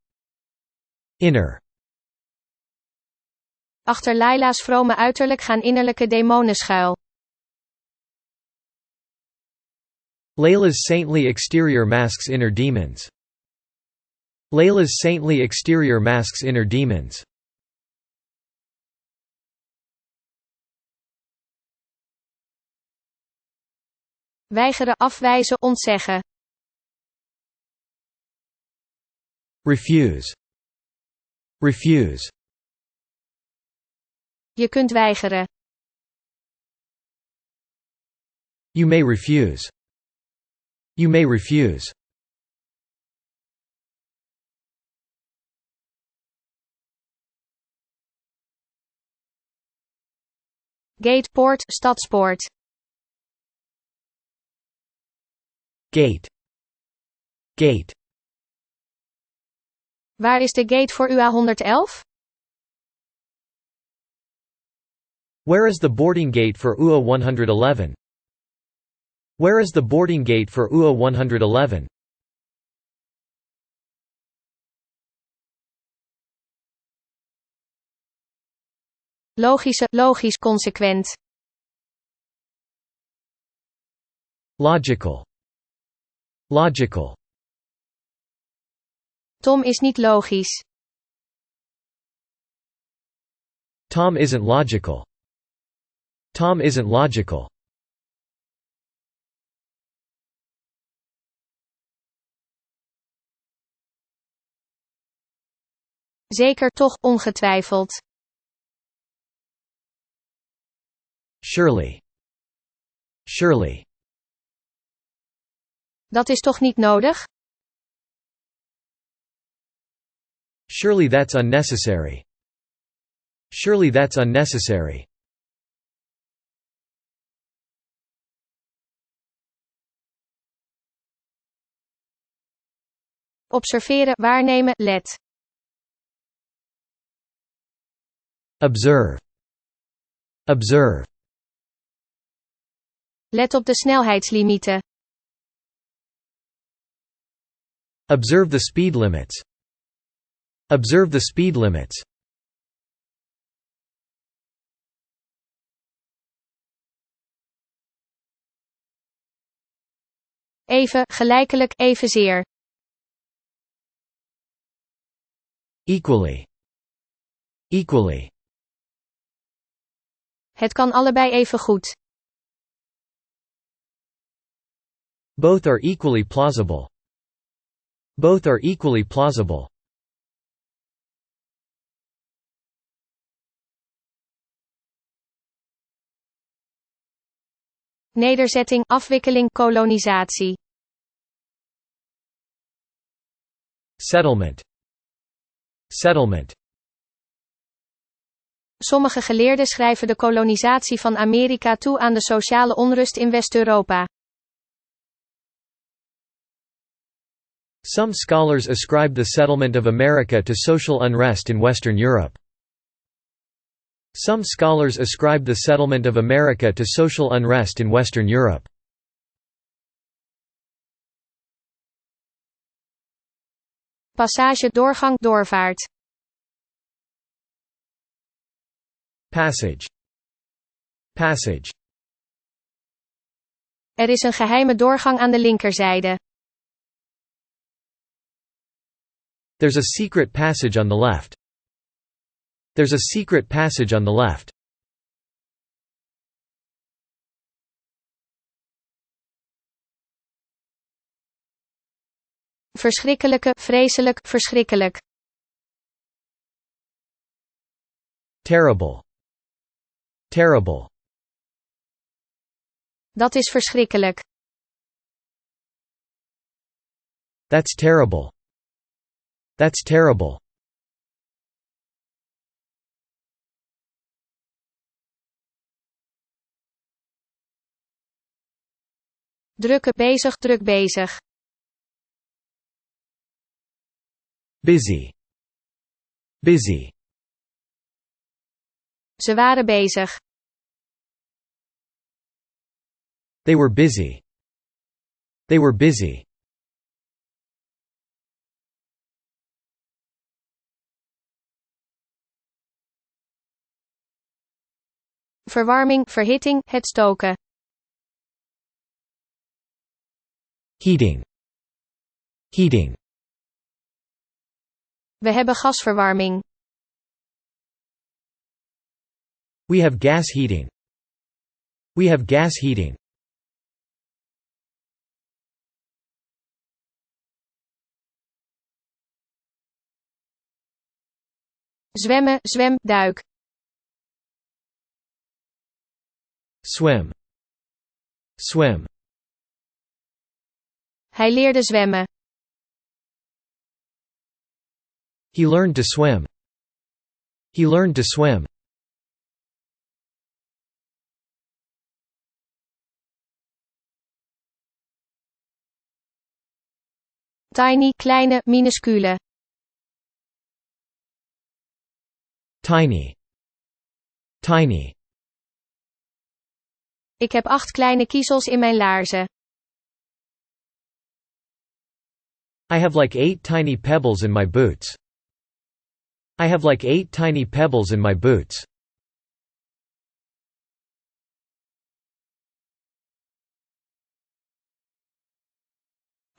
Inner. Achter Laila's vrome uiterlijk gaan innerlijke demonen schuil. Layla's saintly exterior masks inner demons. Layla's saintly exterior masks inner demons. Weigeren, afwijzen, ontzeggen. Refuse. Refuse. Je kunt weigeren. You may refuse. You may refuse. Gate, poort, stadspoort. Gate. Gate. Waar is de gate voor UA 111? Where is the boarding gate for UA 111? Where is the boarding gate for UA 111? Logische, logisch, consequent. Logical. Logical. Tom is niet logisch. Tom isn't logical. Tom isn't logical. Zeker, toch, ongetwijfeld. Surely. Surely. Dat is toch niet nodig? Surely that's unnecessary. Surely that's unnecessary. Observeren, waarnemen, let. Observe. Observe. Let op de snelheidslimieten. Observe the speed limits. Observe the speed limits. Even, gelijkelijk, evenzeer. Equally. Equally. Het kan allebei even goed. Both are equally plausible. Both are equally plausible. Nederzetting, afwikkeling, kolonisatie. Settlement. Settlement. Sommige geleerden schrijven de kolonisatie van Amerika toe aan de sociale onrust in West-Europa. Some scholars ascribe the settlement of America to social unrest in Western Europe. Some scholars ascribe the settlement of America to social unrest in Western Europe. Passage, doorgang, doorvaart. Passage. Passage. Er is een geheime doorgang aan de linkerzijde. There's a secret passage on the left. There's a secret passage on the left. Verschrikkelijke, vreselijk, verschrikkelijk. Terrible. Terrible. Dat is verschrikkelijk. That's terrible. That's terrible. Drukke, bezig, druk bezig. Busy. Busy. Ze waren bezig. They were busy. They were busy. Verwarming, verhitting, het stoken. Heating. Heating. We hebben gasverwarming. We have gas heating. We have gas heating. Zwemmen, zwem, duik. Swim. Swim. Hij leerde zwemmen. He learned to swim. He learned to swim. Tiny, kleine, minuscule. Tiny. Tiny. Ik heb 8 kleine kiezels in mijn laarzen. I have like 8 tiny pebbles in my boots. I have like 8 tiny pebbles in my boots.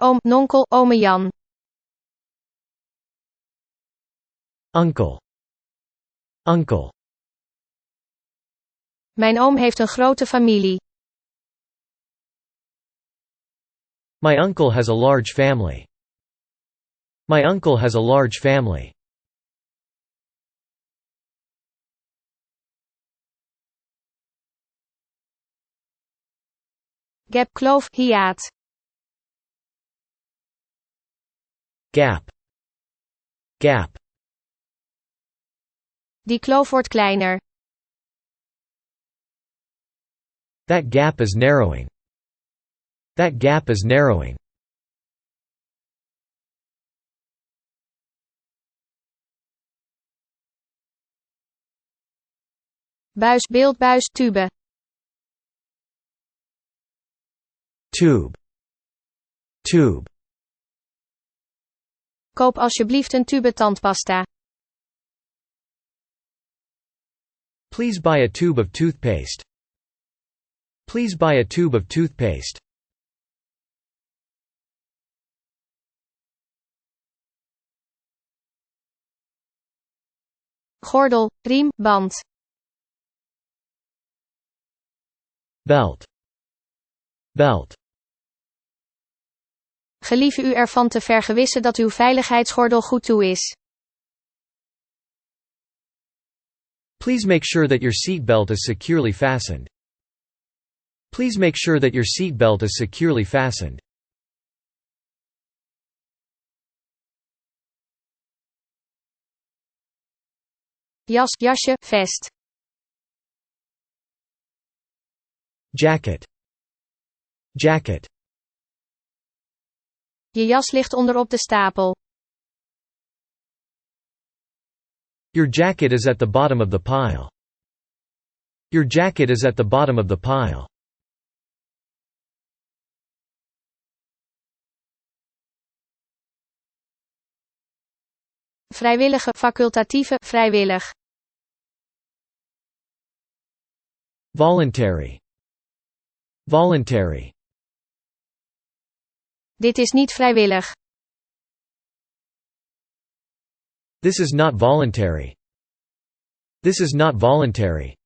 Oom, nonkel, ome Jan. Uncle. Uncle. Mijn oom heeft een grote familie. My uncle has a large family. My uncle has a large family. Gap, kloof, hiaat. Gap. Gap. Die kloof wordt kleiner. That gap is narrowing. That gap is narrowing. Buis, beeldbuis, tube. Tube. Tube. Koop alsjeblieft een tube tandpasta. Please buy a tube of toothpaste. Please buy a tube of toothpaste. Gordel, riem, band. Belt. Belt. Gelieve u ervan te vergewissen dat uw veiligheidsgordel goed toe is. Please make sure that your seatbelt is securely fastened. Please make sure that your seatbelt is securely fastened. Jas, jasje, vest. Jacket. Jacket. Je jas ligt onderop de stapel. Your jacket is at the bottom of the pile. Your jacket is at the bottom of the pile. Vrijwillige, facultatieve, vrijwillig. Voluntary. Voluntary. Dit is niet vrijwillig. This is not voluntary. This is not voluntary.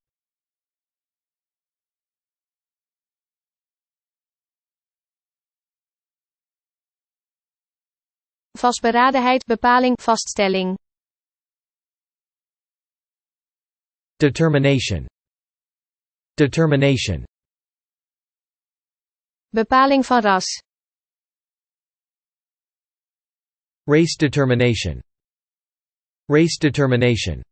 Vastberadenheid, bepaling, vaststelling. Determination. Determination. Bepaling van ras. Race determination. Race determination.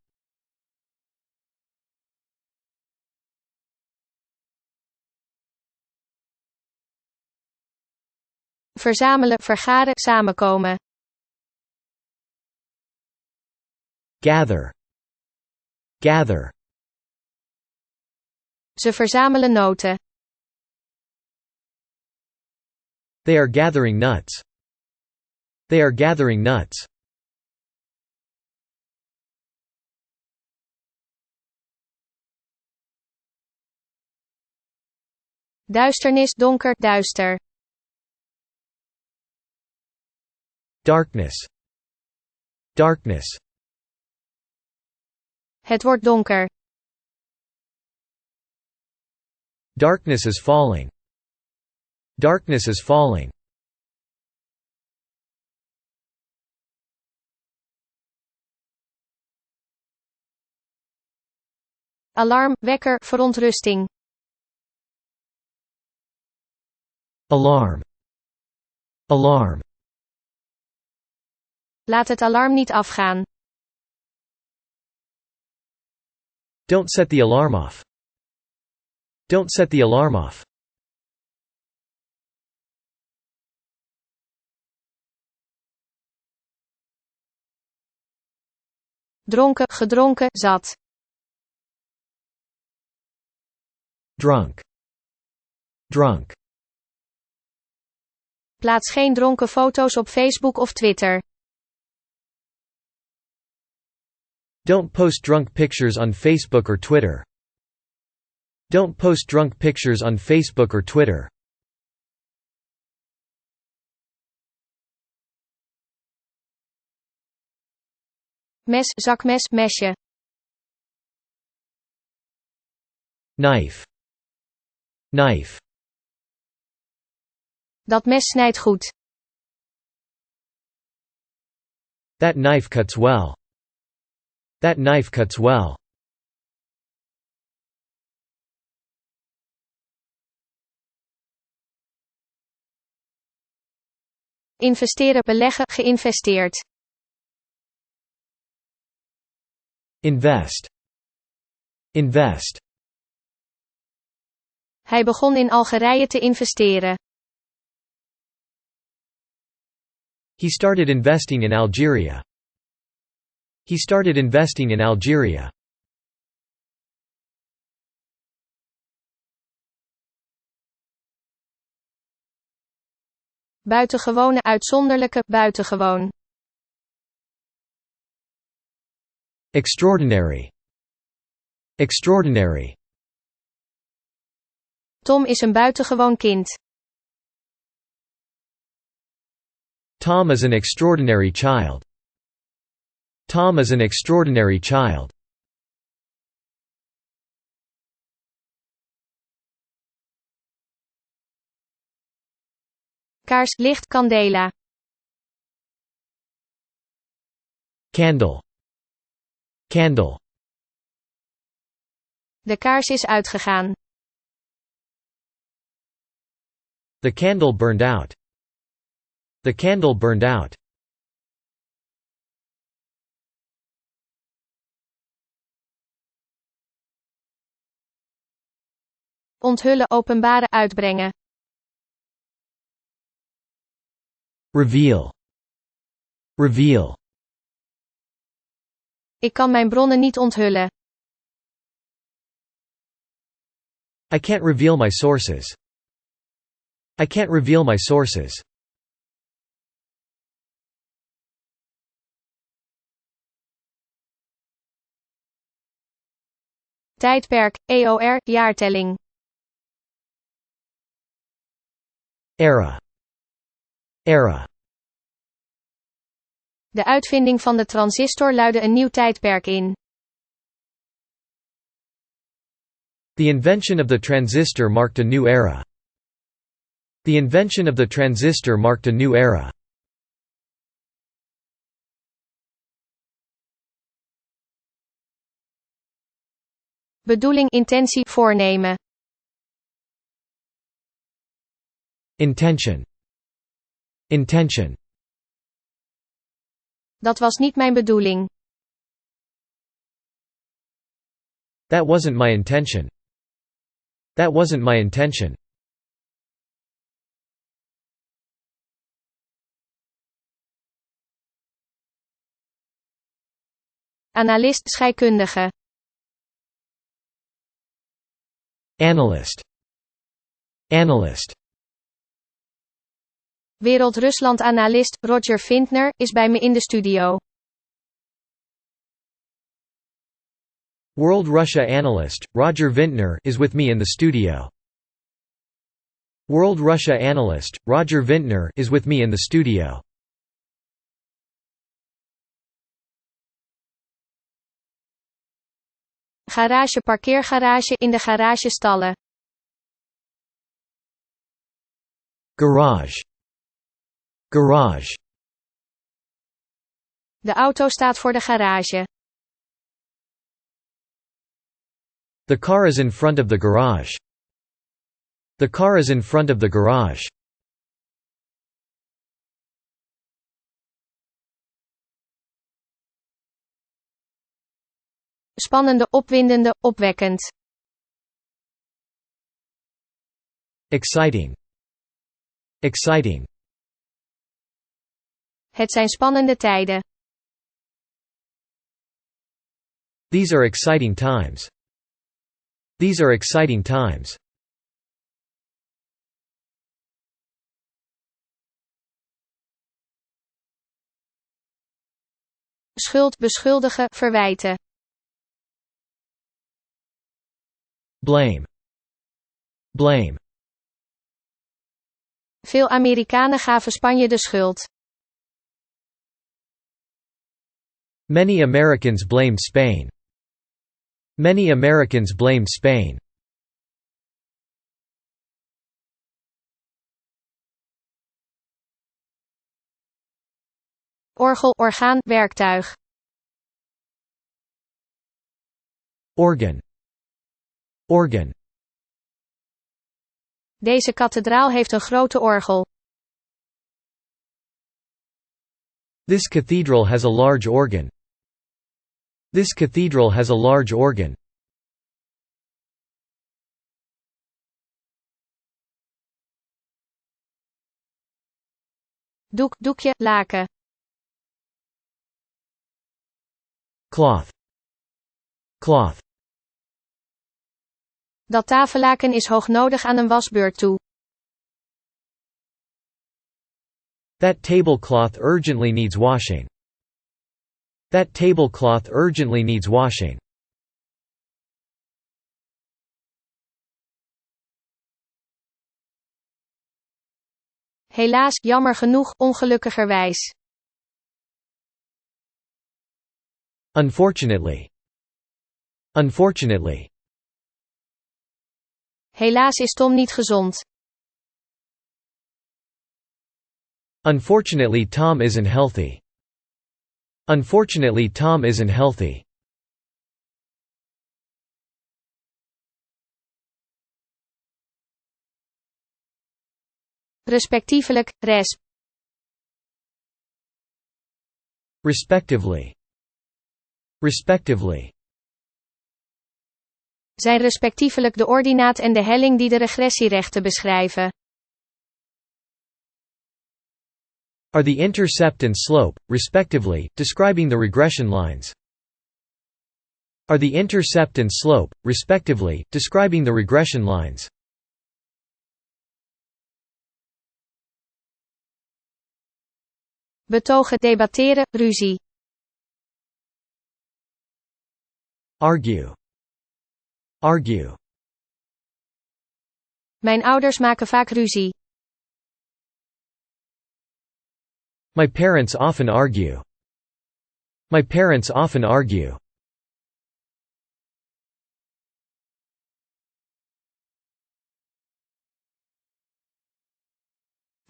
Verzamelen, vergaren, samenkomen. Gather. Gather. Ze verzamelen noten. They are gathering nuts. They are gathering nuts. Duisternis, donker, duister. Darkness. Darkness. Het wordt donker. Darkness is falling. Darkness is falling. Alarm, wekker, verontrusting. Alarm. Alarm. Laat het alarm niet afgaan. Don't set the alarm off. Don't set the alarm off. Dronken, gedronken, zat. Drunk. Drunk. Plaats geen dronken foto's op Facebook of Twitter. Don't post drunk pictures on Facebook or Twitter. Don't post drunk pictures on Facebook or Twitter. Mes, zakmes, mesje. Knife. Knife. Dat mes snijdt goed. That knife cuts well. That knife cuts well. Investeren, beleggen, geïnvesteerd. Invest. Invest. Hij begon in Algerije te investeren. He started investing in Algeria. He started investing in Algeria. Buitengewone, uitzonderlijke, buitengewoon. Extraordinary. Extraordinary. Tom is een buitengewoon kind. Tom is an extraordinary child. Tom is an extraordinary child. Kaars, licht, kandela. Candle. Candle. De kaars is uitgegaan. The candle burned out. The candle burned out. Onthullen, openbaren, uitbrengen. Reveal. Reveal. Ik kan mijn bronnen niet onthullen. I can't reveal my sources. I can't reveal my sources. Tijdperk, EOR, jaartelling. Era. Era. De uitvinding van de transistor luidde een nieuw tijdperk in. The invention of the transistor marked a new era. The invention of the transistor marked a new era. Bedoeling, intentie, voornemen. Intention. Intention. Dat was niet mijn bedoeling. That wasn't my intention. That wasn't my intention. Analist, scheikundige. Analyst. Analyst. Wereld-Rusland-analyst, Roger Vintner, is bij me in de studio. World Russia analyst, Roger Vintner, is with me in the studio. World Russia analyst, Roger Vintner, is with me in the studio. Garage, parkeergarage, in de garagestallen. Garage. Garage. De auto staat voor de garage. The car is in front of the garage. The car is in front of the garage. Spannende, opwindende, opwekkend. Exciting. Exciting. Het zijn spannende tijden. These are exciting times. These are exciting times. Schuld, beschuldigen, verwijten. Blame. Blame. Veel Amerikanen gaven Spanje de schuld. Many Americans blamed Spain. Many Americans blamed Spain. Orgel, orgaan, werktuig. Organ. Organ. Deze kathedraal heeft een grote orgel. This cathedral has a large organ. This cathedral has a large organ. Doek, doekje, laken. Cloth. Cloth. Dat tafellaken is hoognodig aan een wasbeurt toe. That tablecloth urgently needs washing. That tablecloth urgently needs washing. Helaas, jammer genoeg, ongelukkigerwijs. Unfortunately. Unfortunately. Helaas is Tom niet gezond. Unfortunately, Tom isn't healthy. Unfortunately, Tom isn't healthy. Respectievelijk, resp. Respectively. Respectively. Zijn respectievelijk de ordinaat en de helling die de regressierechten beschrijven. Are the intercept and slope, respectively, describing the regression lines? Are the intercept and slope, respectively, describing the regression lines? Betogen, debatteren, ruzie. Argue. Argue. Mijn ouders maken vaak ruzie. My parents often argue. My parents often argue.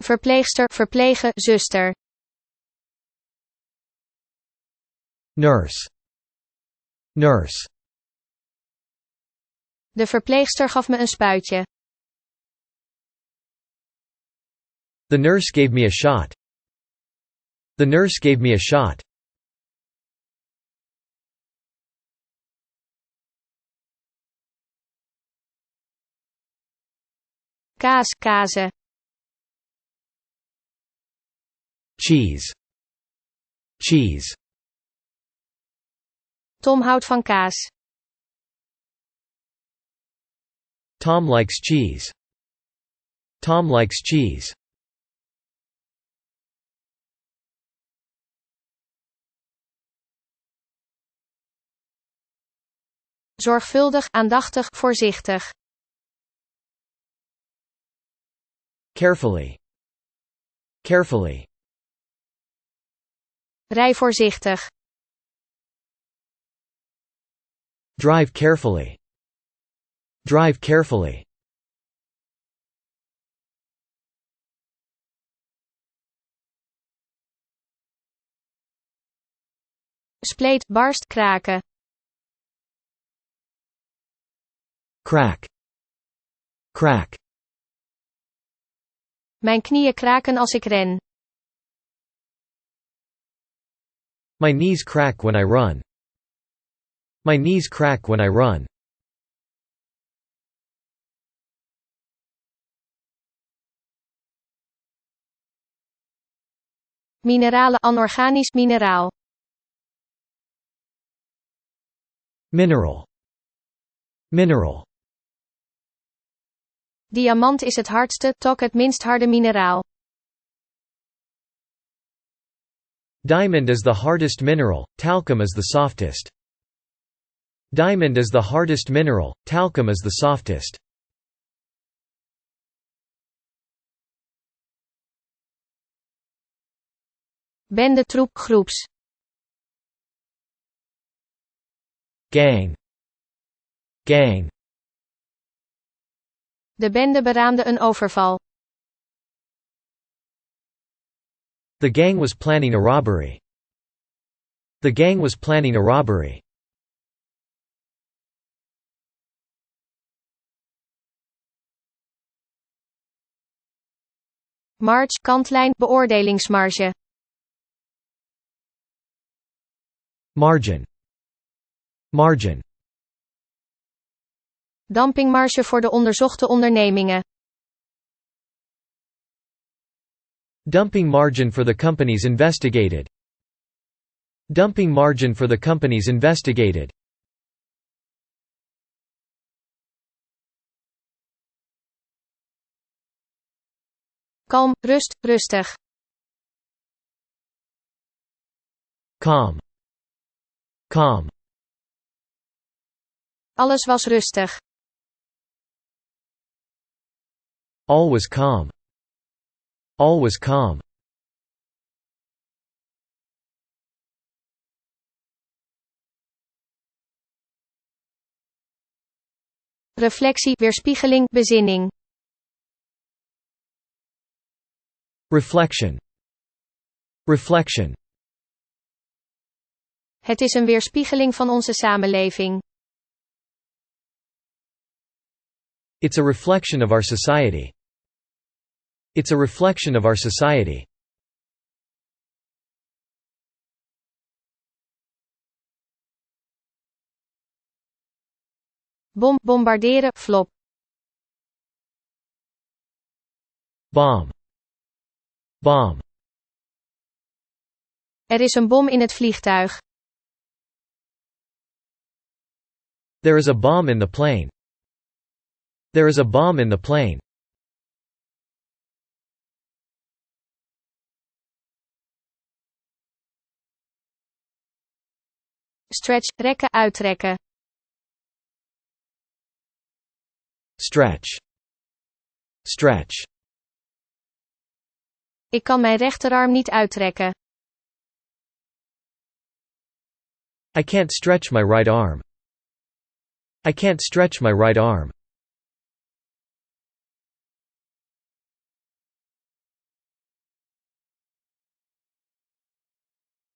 Verpleegster, verplegen, zuster. Nurse. Nurse. De verpleegster gaf me een spuitje. The nurse gave me a shot. The nurse gave me a shot. Kaas, kazen. Cheese. Cheese. Tom houdt van kaas. Tom likes cheese. Tom likes cheese. Zorgvuldig, aandachtig, voorzichtig. Carefully. Carefully. Rij voorzichtig. Drive carefully. Drive carefully. Spleet, barst, kraken. Crack. Crack. Mijn knieën kraken als ik ren. My knees crack when I run. My knees crack when I run. Mineralen, anorganisch, mineraal. Mineral. Mineral. Diamant is het hardste, tok het minst harde mineraal. Diamond is the hardest mineral, talcum is the softest. Diamond is the hardest mineral, talcum is the softest. Bende, troep, groeps. Gang. Gang. De bende beraamde een overval. The gang was planning a robbery. The gang was planning a robbery. Marge, kantlijn, beoordelingsmarge. Margin. Margin. Dumpingmarge voor de onderzochte ondernemingen. Dumping margin for the companies investigated. Dumping margin for the companies investigated. Kalm, rust, rustig. Calm. Calm. Alles was rustig. All was calm. All was calm. Reflectie, weerspiegeling, bezinning. Reflection. Reflection. Het is een weerspiegeling van onze samenleving. It's a reflection of our society. It's a reflection of our society. Bombarderen, flop. Bomb. Bomb. Er is een bom in het vliegtuig. There is a bomb in the plane. There is a bomb in the plane. Stretch, rekken, uitrekken. Stretch. Stretch. Ik kan mijn rechterarm niet uitrekken. I can't stretch my right arm. I can't stretch my right arm.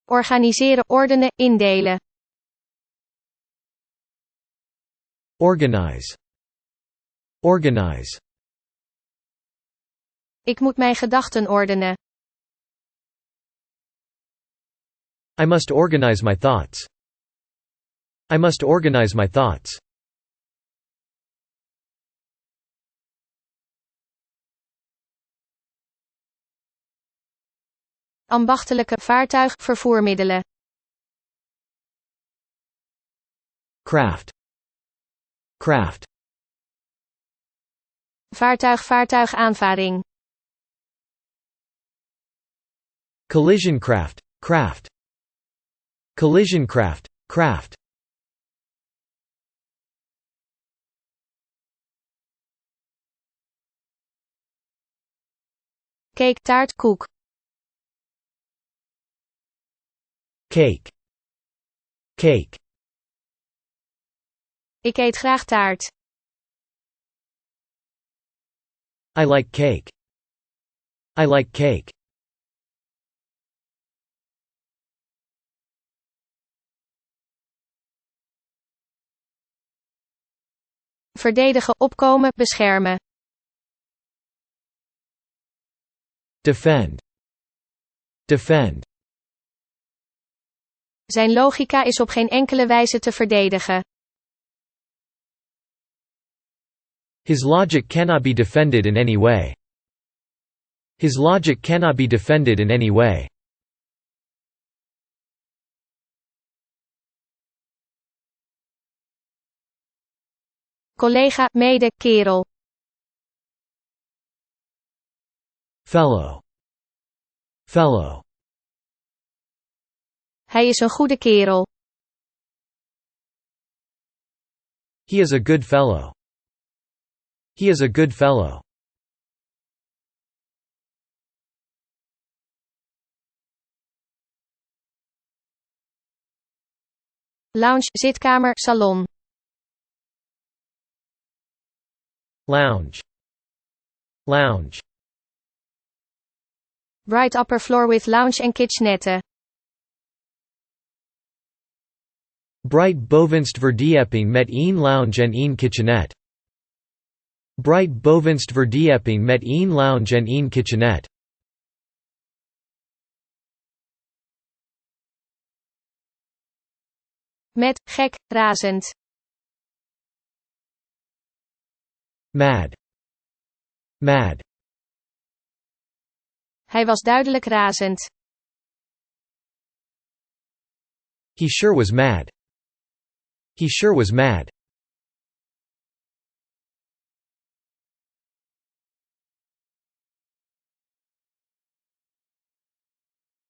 Organiseren, ordenen, indelen. Organize. Organize. Ik moet mijn gedachten ordenen. I must organize my thoughts. I must organize my thoughts. Ambachtelijke, vaartuig, vervoermiddelen. Craft. Craft. Vaartuig, aanvaring. Collision craft. Craft. Collision craft. Craft. Cake, taart, koek. Cake. Cake. Ik eet graag taart. I like cake. I like cake. Verdedigen, opkomen, beschermen. Defend. Defend. Zijn logica is op geen enkele wijze te verdedigen. His logic cannot be defended in any way. His logic cannot be defended in any way. Collega, mede, kerel. Fellow. Fellow. Hij is een goede kerel. He is a good fellow. He is a good fellow. Lounge, zitkamer, salon. Lounge. Lounge. Bright upper floor with lounge en kitchenette. Bright bovenst verdieping met een lounge en een kitchenette. Bright bovenst verdieping met een lounge en een kitchenette. Met, gek, razend. Mad. Mad. Hij was duidelijk razend. He sure was mad. He sure was mad.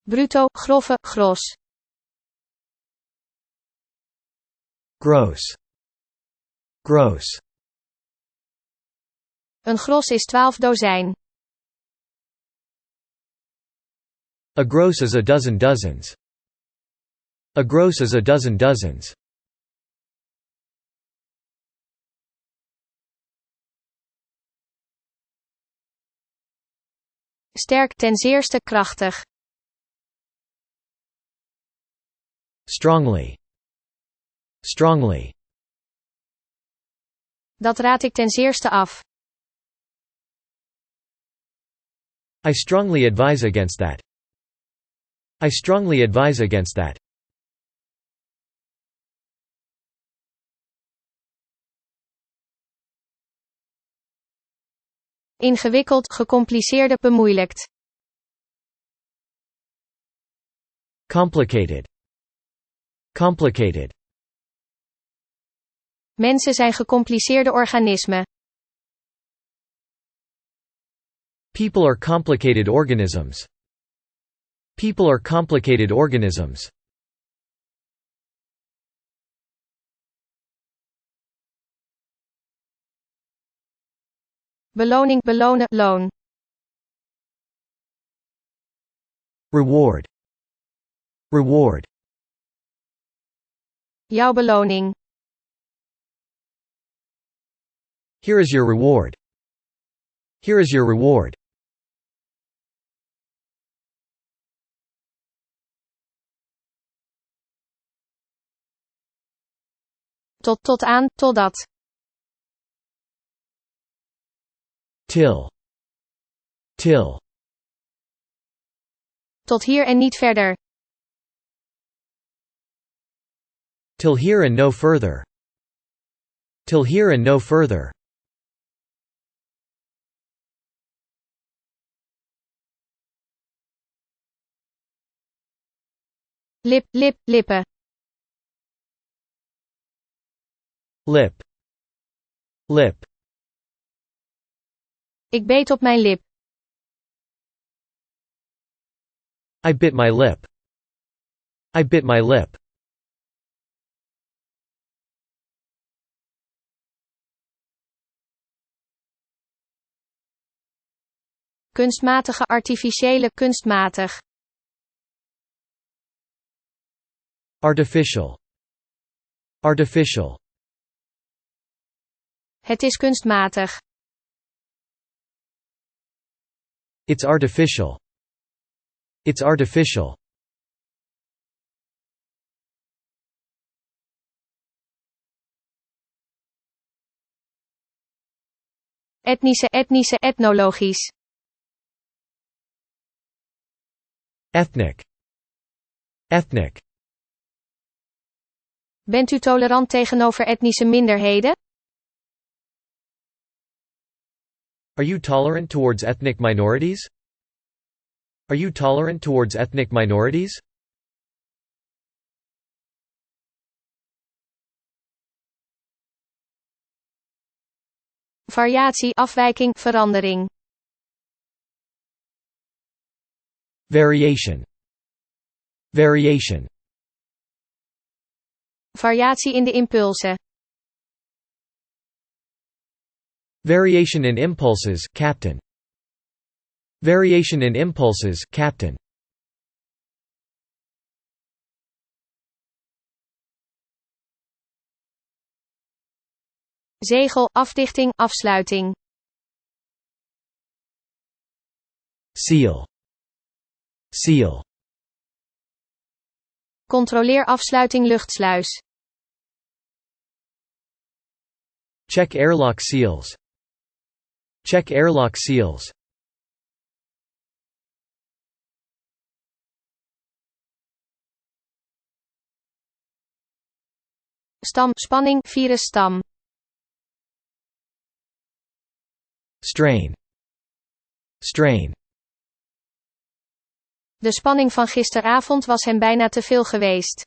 Bruto, grove, gros. Gross. Gross. Een gros is 12 dozijn. A gross is a dozen dozens. A gross is a dozen dozens. Sterk, ten zeerste, krachtig. Strongly. Strongly. Dat raad ik ten zeerste af. I strongly advise against that. I strongly advise against that. Ingewikkeld, gecompliceerde, bemoeilijkt. Complicated. Complicated. Mensen zijn gecompliceerde organismen. People are complicated organisms. People are complicated organisms. Beloning, belonen, loon. Reward. Reward. Jouw beloning. Here is your reward. Here is your reward. Tot aan, totdat. Till. Till. Tot hier en niet verder. Till here and no further. Till here and no further. Lip, lip, lippen. Lip. Lip. Ik beet op mijn lip. I bit my lip. I bit my lip. Kunstmatige, artificiële, kunstmatig. Artificial. Artificial. Het is kunstmatig. It's artificial. It's artificial. Etnische, etnische, etnologisch. Ethnic. Ethnic. Bent u tolerant tegenover etnische minderheden? Are you tolerant towards ethnic minorities? Are you tolerant towards ethnic minorities? Variatie, afwijking, verandering. Variation. Variation. Variatie in de impulsen. Variation in impulses, Captain. Variation in impulses, Captain. Zegel, afdichting, afsluiting. Seal. Seal. Controleer afsluiting luchtsluis. Check airlock seals. Check airlock seals. stam, spanning, virusstam. Strain. Strain. De spanning van gisteravond was hem bijna te veel geweest.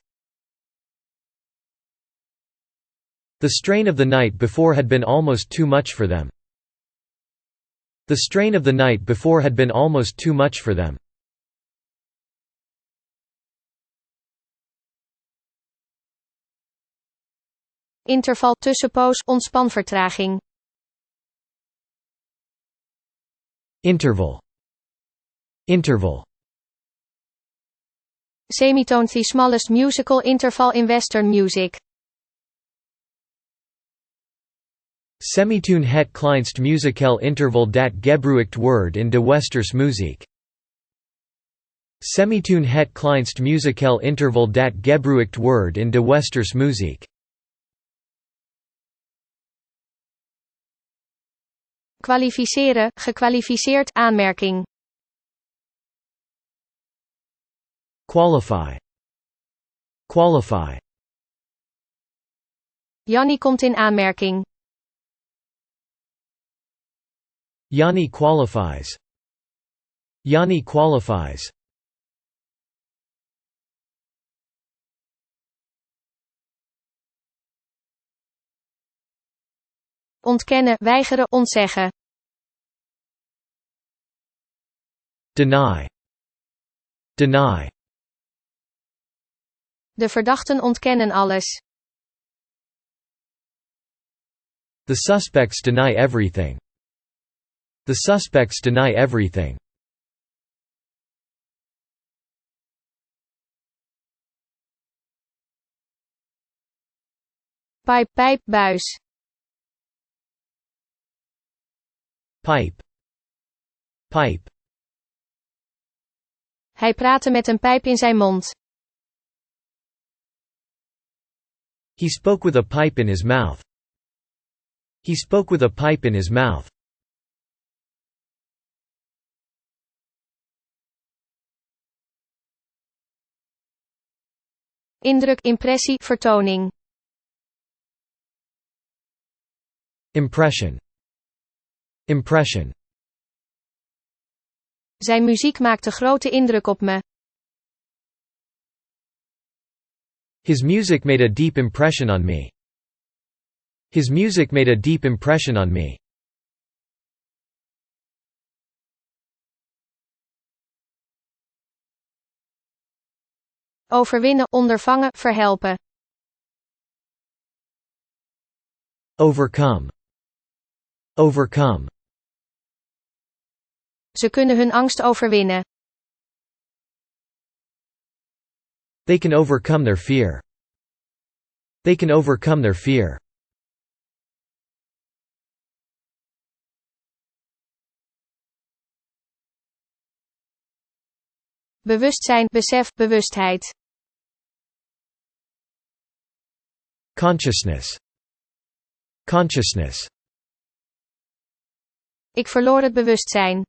The strain of the night before had been almost too much for them. The strain of the night before had been almost too much for them. Interval, tussenpoos, ontspanvertraging. Interval. Interval. Semitone, the smallest musical interval in Western music. Semitone het kleinst musical interval dat gebruikt wordt in de Westerse muziek. Semitone het kleinst musical interval dat gebruikt wordt in de Westerse muziek. Kwalificeren, gekwalificeerd, aanmerking. Qualify. Qualify. Jannie komt in aanmerking. Yanni qualifies. Yanni qualifies. Ontkennen, weigeren, ontzeggen. Deny. Deny. De verdachten ontkennen alles. The suspects deny everything. The suspects deny everything. Pijp, pijp, buis. Pipe. Pipe. Hij praatte met een pijp in zijn mond. He spoke with a pipe in his mouth. He spoke with a pipe in his mouth. Indruk, impressie, vertoning. Impression. Impression. Zijn muziek maakte grote indruk op me. His music made a deep impression on me. His music made a deep impression on me. Overwinnen, ondervangen, verhelpen. Overcome. Overcome. Ze kunnen hun angst overwinnen. They can overcome their fear. They can overcome their fear. Bewustzijn, besef, bewustheid. Consciousness. Consciousness. Ik verloor het bewustzijn.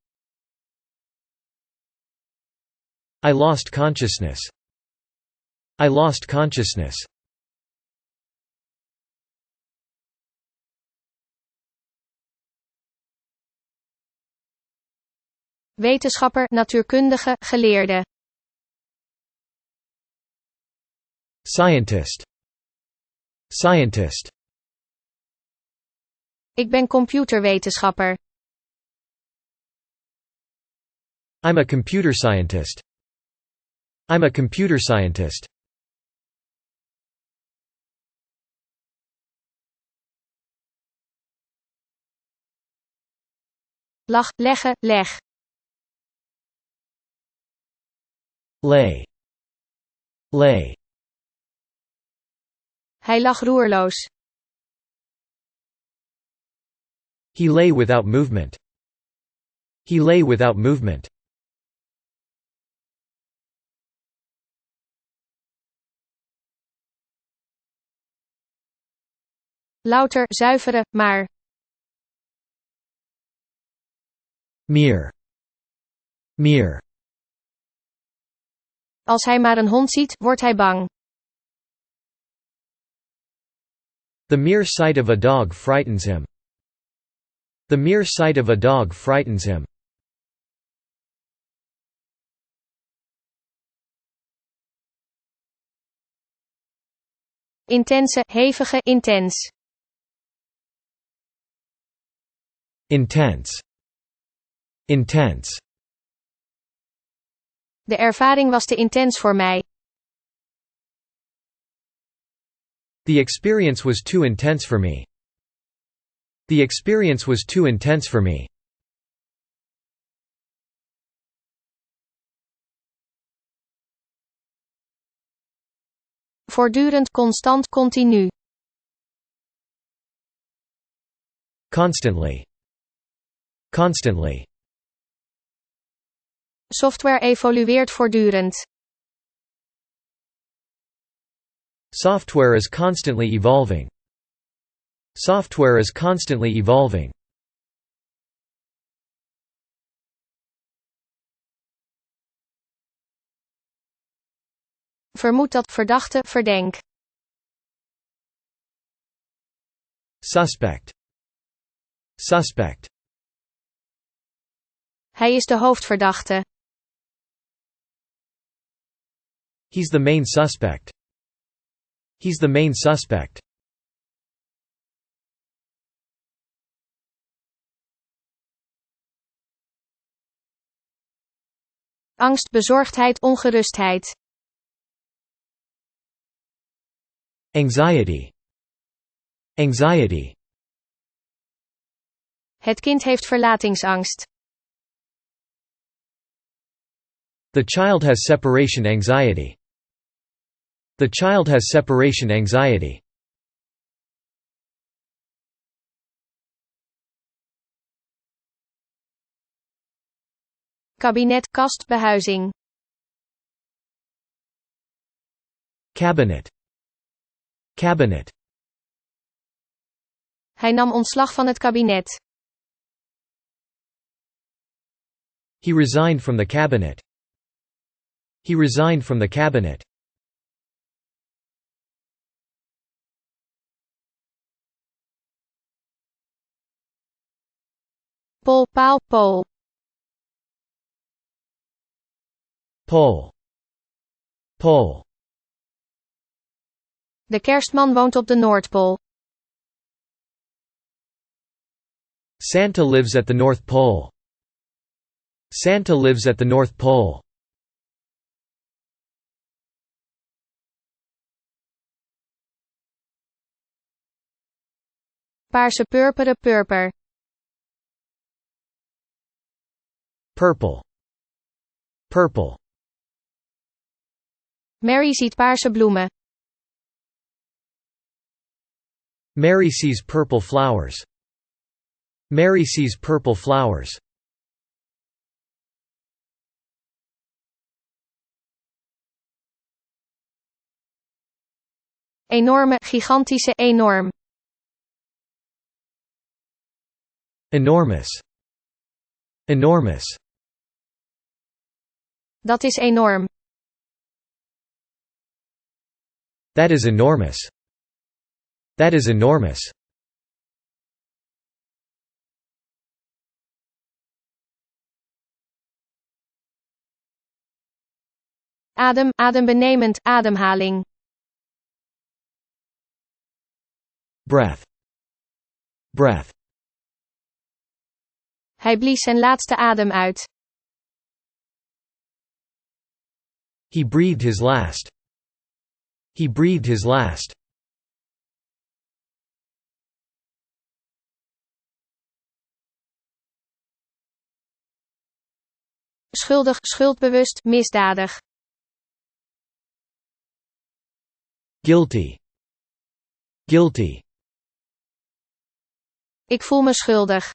I lost consciousness. I lost consciousness. Wetenschapper, natuurkundige, geleerde. Scientist. Scientist. Ik ben computerwetenschapper. I'm a computer scientist. I'm a computer scientist. Lag, leggen, leg. Lay. Lay. Hij lag roerloos. He lay without movement. He lay without movement. Louter, zuivere, maar. Mere. Mere. Als hij maar een hond ziet, wordt hij bang. The mere sight of a dog frightens him. The mere sight of a dog frightens him. Intense, hevige, intens. Intense. Intense. De ervaring was te intens voor mij. The experience was too intense for me. The experience was too intense for me. Voortdurend, constant, continu. Constantly. Constantly. Software evolueert voortdurend. Software is constantly evolving. Software is constantly evolving. Vermoed dat, verdachte, verdenk. Suspect. Suspect. Hij is de hoofdverdachte. He's the main suspect. He's the main suspect. Angst, bezorgdheid, ongerustheid. Anxiety. Anxiety. Het kind heeft verlatingsangst. The child has separation anxiety. The child has separation anxiety. Kabinet, kast, behuizing. Cabinet. Cabinet. Hij nam ontslag van het kabinet. He resigned from the cabinet. He resigned from the cabinet. Pol, paal, pool. Pole. Pole. De kerstman woont op de Noordpool. Santa lives at the North Pole. Santa lives at the North Pole. Paarse, purperen, purper. Purple. Purple. Mary ziet paarse bloemen. Mary sees purple flowers. Mary sees purple flowers. Enorme, gigantische, enorm. Enormous. Enormous. Dat is enorm. That is enormous. That is enormous. Adem, adembenemend, ademhaling. Breath. Breath. Hij blies zijn laatste adem uit. He breathed his last. He breathed his last. Schuldig, schuldbewust, misdadig. Guilty. Guilty. Ik voel me schuldig.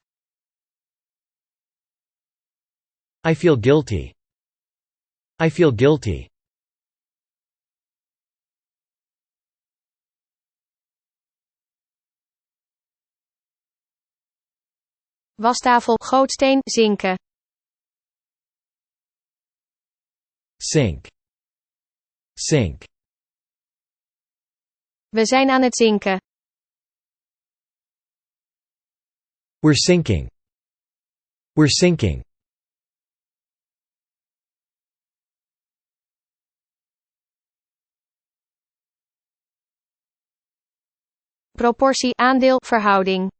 I feel guilty. I feel guilty. Wastafel, gootsteen, zinken. Sink. Sink. We zijn aan het zinken. We're sinking. We're sinking. Proportie, aandeel, verhouding.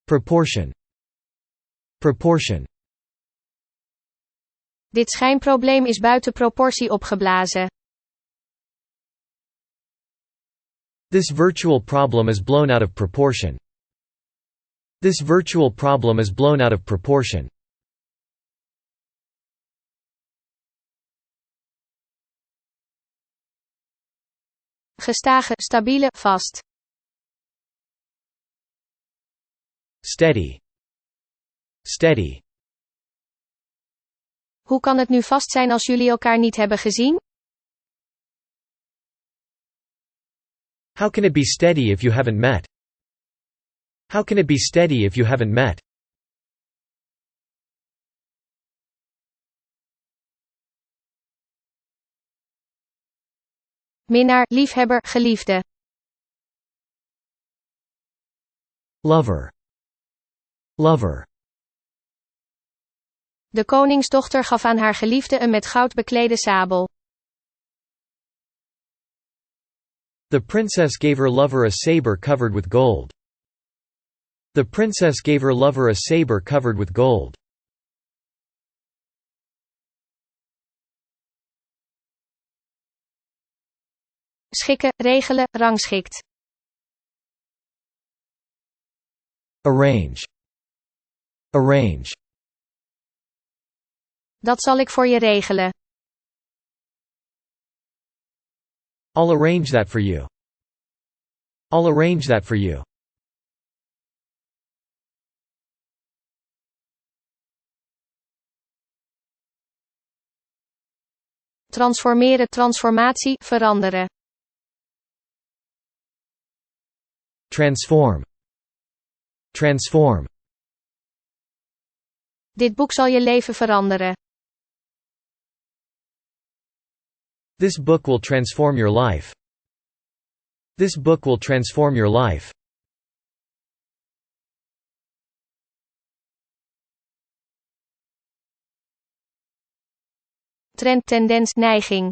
Proportion. Proportion. Dit schijnprobleem is buiten proportie opgeblazen. This virtual problem is blown out of proportion. This virtual problem is blown out of proportion. Gestage, stabiele, vast. Steady. Steady. Hoe kan het nu vast zijn als jullie elkaar niet hebben gezien? How can it be steady if you haven't met? How can it be steady if you haven't met? Minnaar, liefhebber, geliefde. Lover. Lover. De koningsdochter gaf aan haar geliefde een met goud beklede sabel. The princess gave her lover a saber covered with gold. The princess gave her lover a saber covered with gold. Schikken, regelen, rangschikt. Arrange. Arrange. Dat zal ik voor je regelen. I'll arrange that for you. I'll arrange that for you. Transformeren, transformatie, veranderen. Transform. Transform. Dit boek zal je leven veranderen. This book will transform your life. This book will transform your life. Trend, tendens, neiging.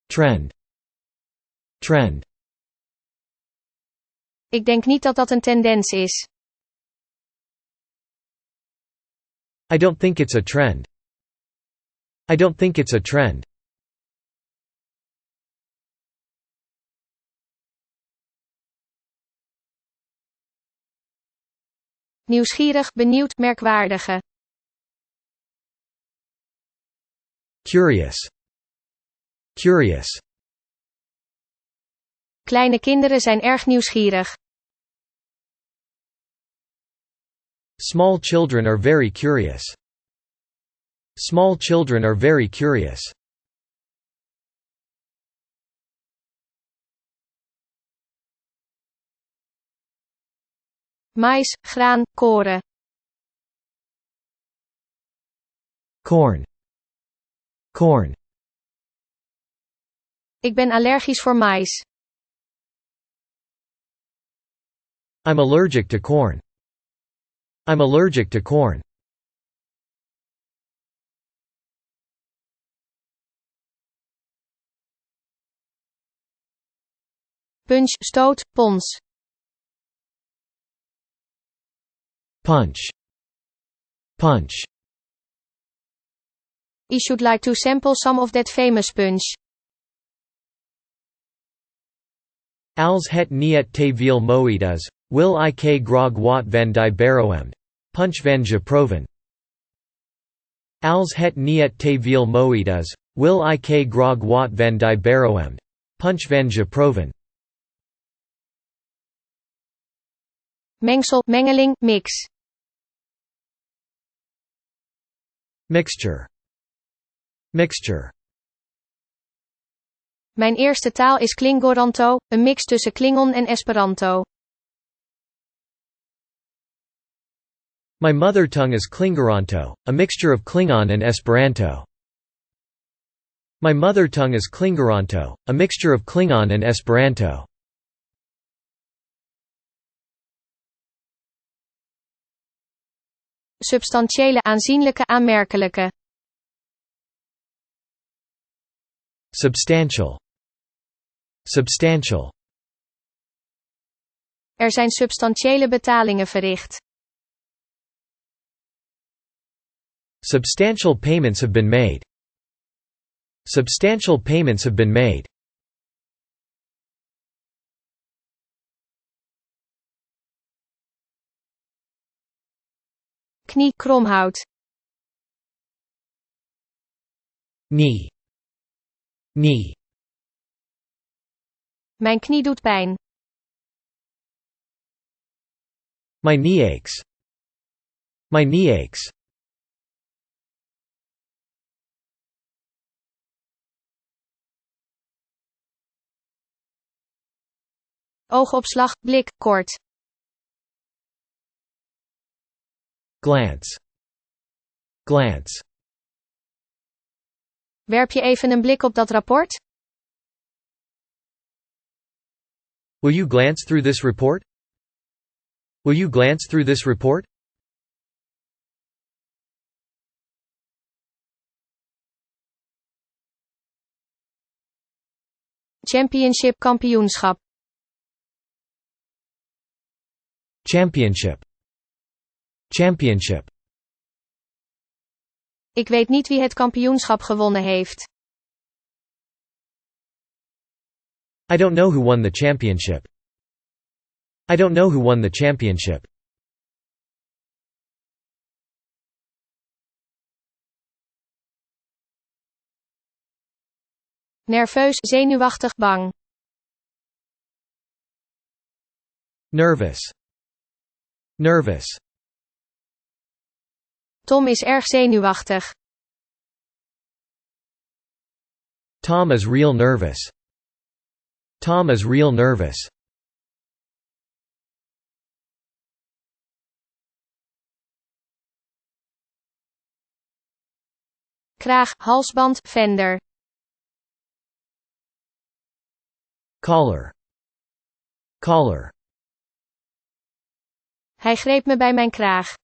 Trend. Trend. Ik denk niet dat dat een tendens is. I don't think it's a trend. I don't think it's a trend. Nieuwsgierig, benieuwd, merkwaardige. Curious. Curious. Kleine kinderen zijn erg nieuwsgierig. Small children are very curious. Small children are very curious. Mais, graan, koren. Corn. Corn. Ik ben allergisch voor mais. I'm allergic to corn. I'm allergic to corn. Punch, stoot, pons. Punch. Punch. I should like to sample some of that famous punch. Als het niet te veel moeite is, wil ik grog wat van die beroemd. Punch van je proven. Als het niet te veel moeite is, wil ik grog wat van die beroemd. Punch van je proven. Mengsel, mengeling, mix. Mixture. Mixture. Mijn eerste taal is Klingoranto, een mix tussen Klingon en Esperanto. My mother tongue is Klingoranto, a mixture of Klingon and Esperanto. My mother tongue is Klingeranto, a mixture of Klingon and Esperanto. Substantiële, aanzienlijke, aanmerkelijke. Substantial. Substantial. Er zijn substantiële betalingen verricht. Substantial payments have been made. Substantial payments have been made. Knie, kromhout. Knee. Knee. Mijn knie doet pijn. My knee aches. My knee aches. Oogopslag, blik, kort. Glance. Glance. Werp je even een blik op dat rapport? Will you glance through this report? Will you glance through this report? Championship, kampioenschap. Championship. Championship. Ik weet niet wie het kampioenschap gewonnen heeft. I don't know who won the championship. I don't know who won the championship. Nerveus, zenuwachtig, bang. Nervous. Nervous. Tom is erg zenuwachtig. Tom is real nervous. Tom is real nervous. Kraag, halsband, vender. Collar. Collar. Hij greep me bij mijn kraag.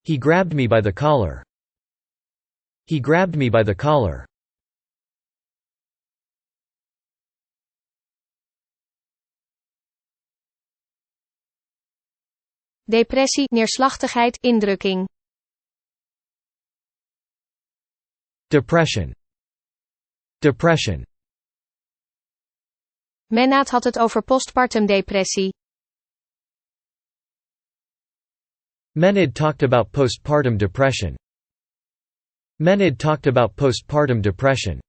He grabbed me by the collar. He grabbed me by the collar. Depressie, neerslachtigheid, indrukking. Depression. Depression. Mennaat had het over postpartum depressie. Menad talked about postpartum depression. Menad talked about postpartum depression.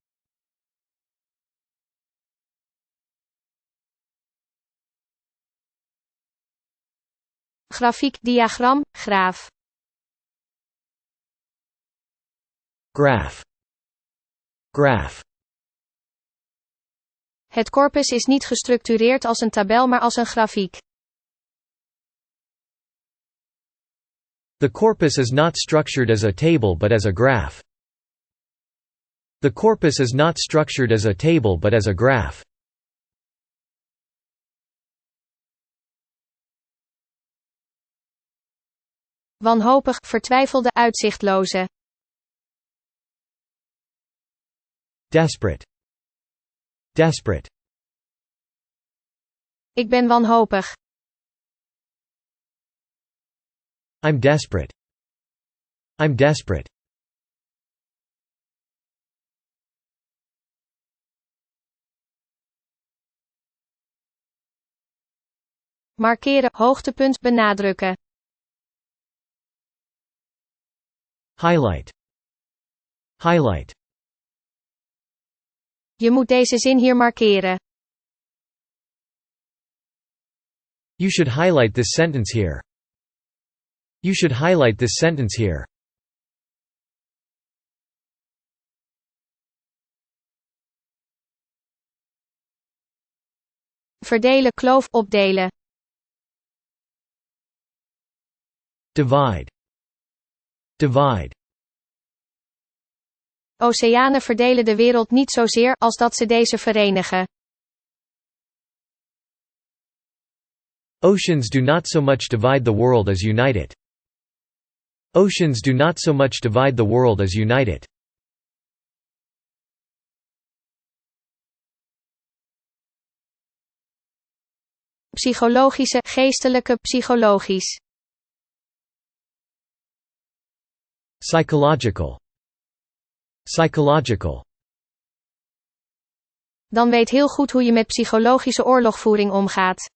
Grafiek, diagram, graaf. Graph. Graph. Het corpus is niet gestructureerd als een tabel maar als een grafiek. The corpus is not structured as a table but as a graph. The corpus is not structured as a table but as a graph. Wanhopig, vertwijfelde, uitzichtloze. Desperate. Desperate. Ik ben wanhopig. I'm desperate. I'm desperate. Markeren, hoogtepunt, benadrukken. Highlight. Highlight. Je moet deze zin hier markeren. You should highlight this sentence here. You should highlight this sentence here. Verdelen, kloof, opdelen. Divide. Divide. Oceanen verdelen de wereld niet zozeer als dat ze deze verenigen. Oceans do not so much divide the world as unite it. Oceans do not so much divide the world as unite it. Psychologische, geestelijke, psychologisch. Psychological. Psychological. Dan weet heel goed hoe je met psychologische oorlogvoering omgaat.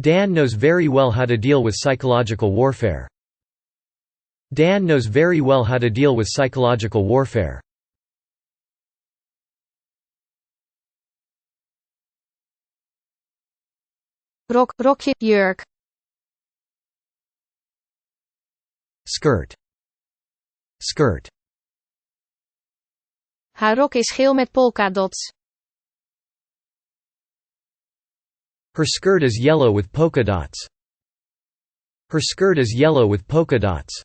Dan knows very well how to deal with psychological warfare. Dan knows very well how to deal with psychological warfare. Rok, rokje, jurk. Skirt. Skirt. Haar rok is geel met polkadots. Her skirt is yellow with polka dots. Her skirt is yellow with polka dots.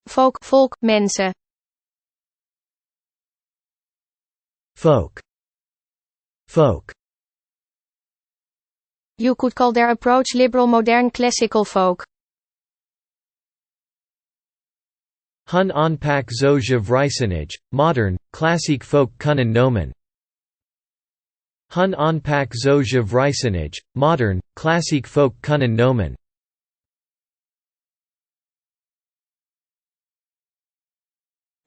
Folk, volk, mensen. Folk. Folk. You could call their approach liberal modern classical folk. Hun aanpak zo gevrijzinnig, modern, klassiek folk kunnen noemen. Hun aanpak zo gevrijzinnig, modern, klassiek folk kunnen noemen.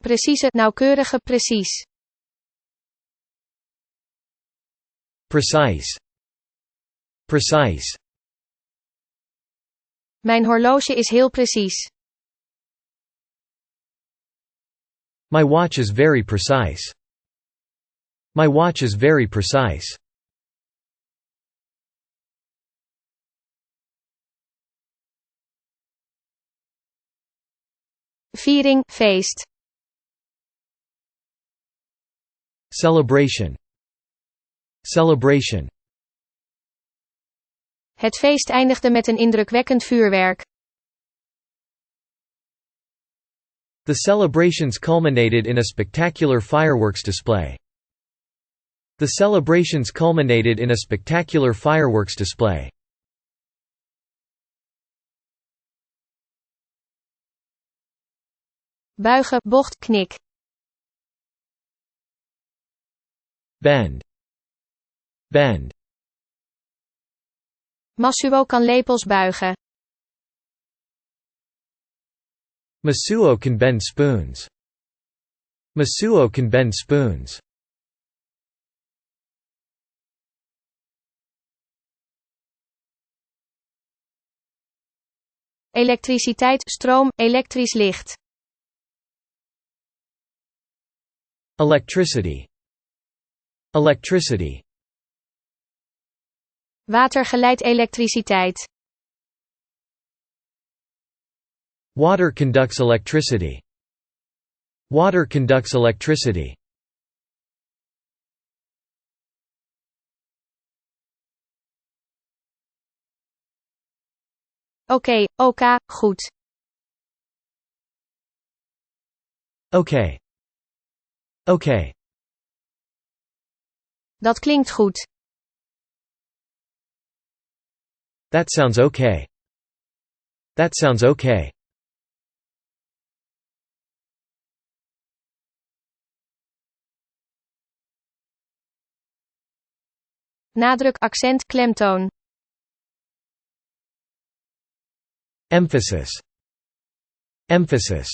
Precieze, nauwkeurige, precies. Precise. Precise. Mijn horloge is heel precies. My watch is very precise. My watch is very precise. Viering, feest. Celebration. Celebration. Het feest eindigde met een indrukwekkend vuurwerk. The celebrations culminated in a spectacular fireworks display. The celebrations culminated in a spectacular fireworks display. Buigen, bocht, knik. Bend. Bend. Masuo kan lepels buigen. Masuo can bend spoons. Masuo can bend spoons. Elektriciteit, stroom, elektrisch licht. Electricity. Electricity. Water geleidt elektriciteit. Water conducts electricity. Water conducts electricity. Oké, goed. Okay. Okay. Dat klinkt goed. That sounds okay. That sounds okay. Nadruk, accent, klemtoon. Emphasis. Emphasis.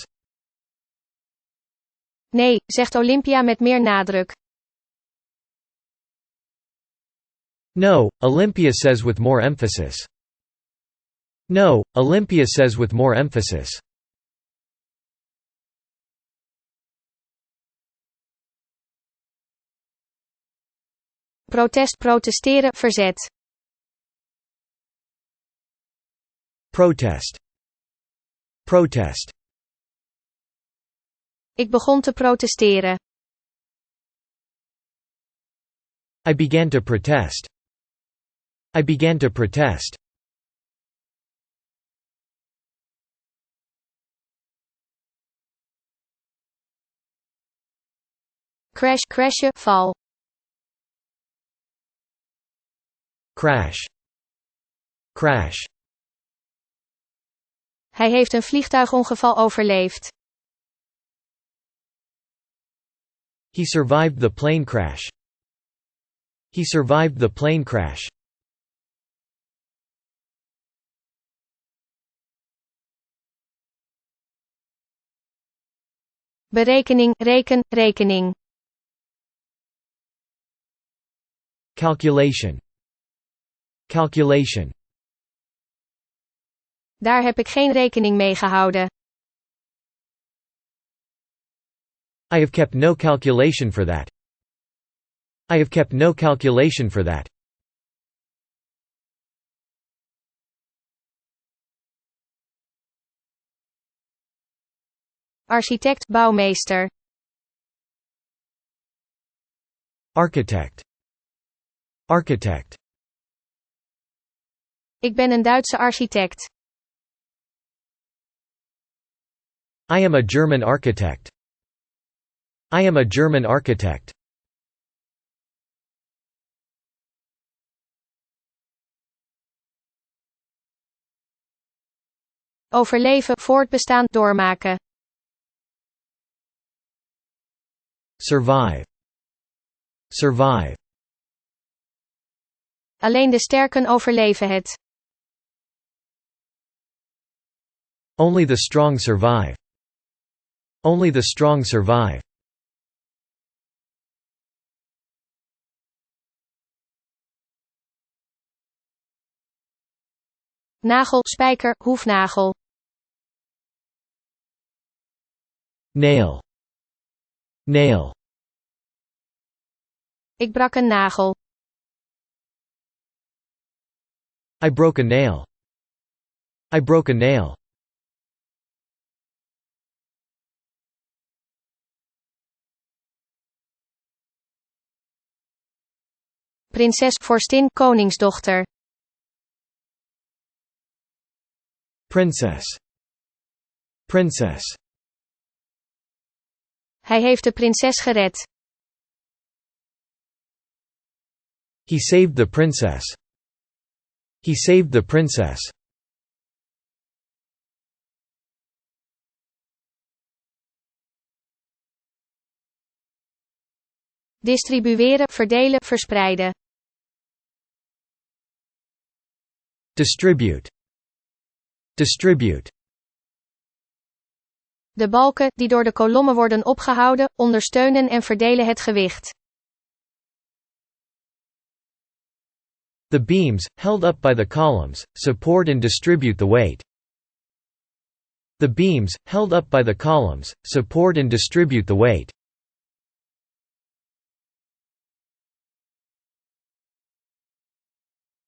Nee, zegt Olympia met meer nadruk. No, Olympia says with more emphasis. No, Olympia says with more emphasis. Protest, protesteren, verzet. Protest. Protest. Ik begon te protesteren. I began to protest. I began to protest. Crash, crashen, val. Crash. Crash. Hij heeft een vliegtuigongeval overleefd. He survived the plane crash. He survived the plane crash. Berekening, reken, rekening. Calculation. Calculation. Daar heb ik geen rekening mee gehouden. I have kept no calculation for that. I have kept no calculation for that. Architect, bouwmeester. Architect. Architect. Ik ben een Duitse architect. I am a German architect. I am a German architect. Overleven, voortbestaan, doormaken. Survive. Survive. Alleen de sterken overleven het. Only the strong survive. Only the strong survive. Nagel, spijker, hoefnagel. Nail. Nail. Ik brak een nagel. I broke a nail. I broke a nail. Prinses, vorstin, koningsdochter. Princess. Princess. Hij heeft de prinses gered. He saved the princess. He saved the princess. Distribueren, verdelen, verspreiden. Distribute. Distribute. De balken, die door de kolommen worden opgehouden, ondersteunen en verdelen het gewicht. The beams, held up by the columns, support and distribute the weight. The beams, held up by the columns, support and distribute the weight.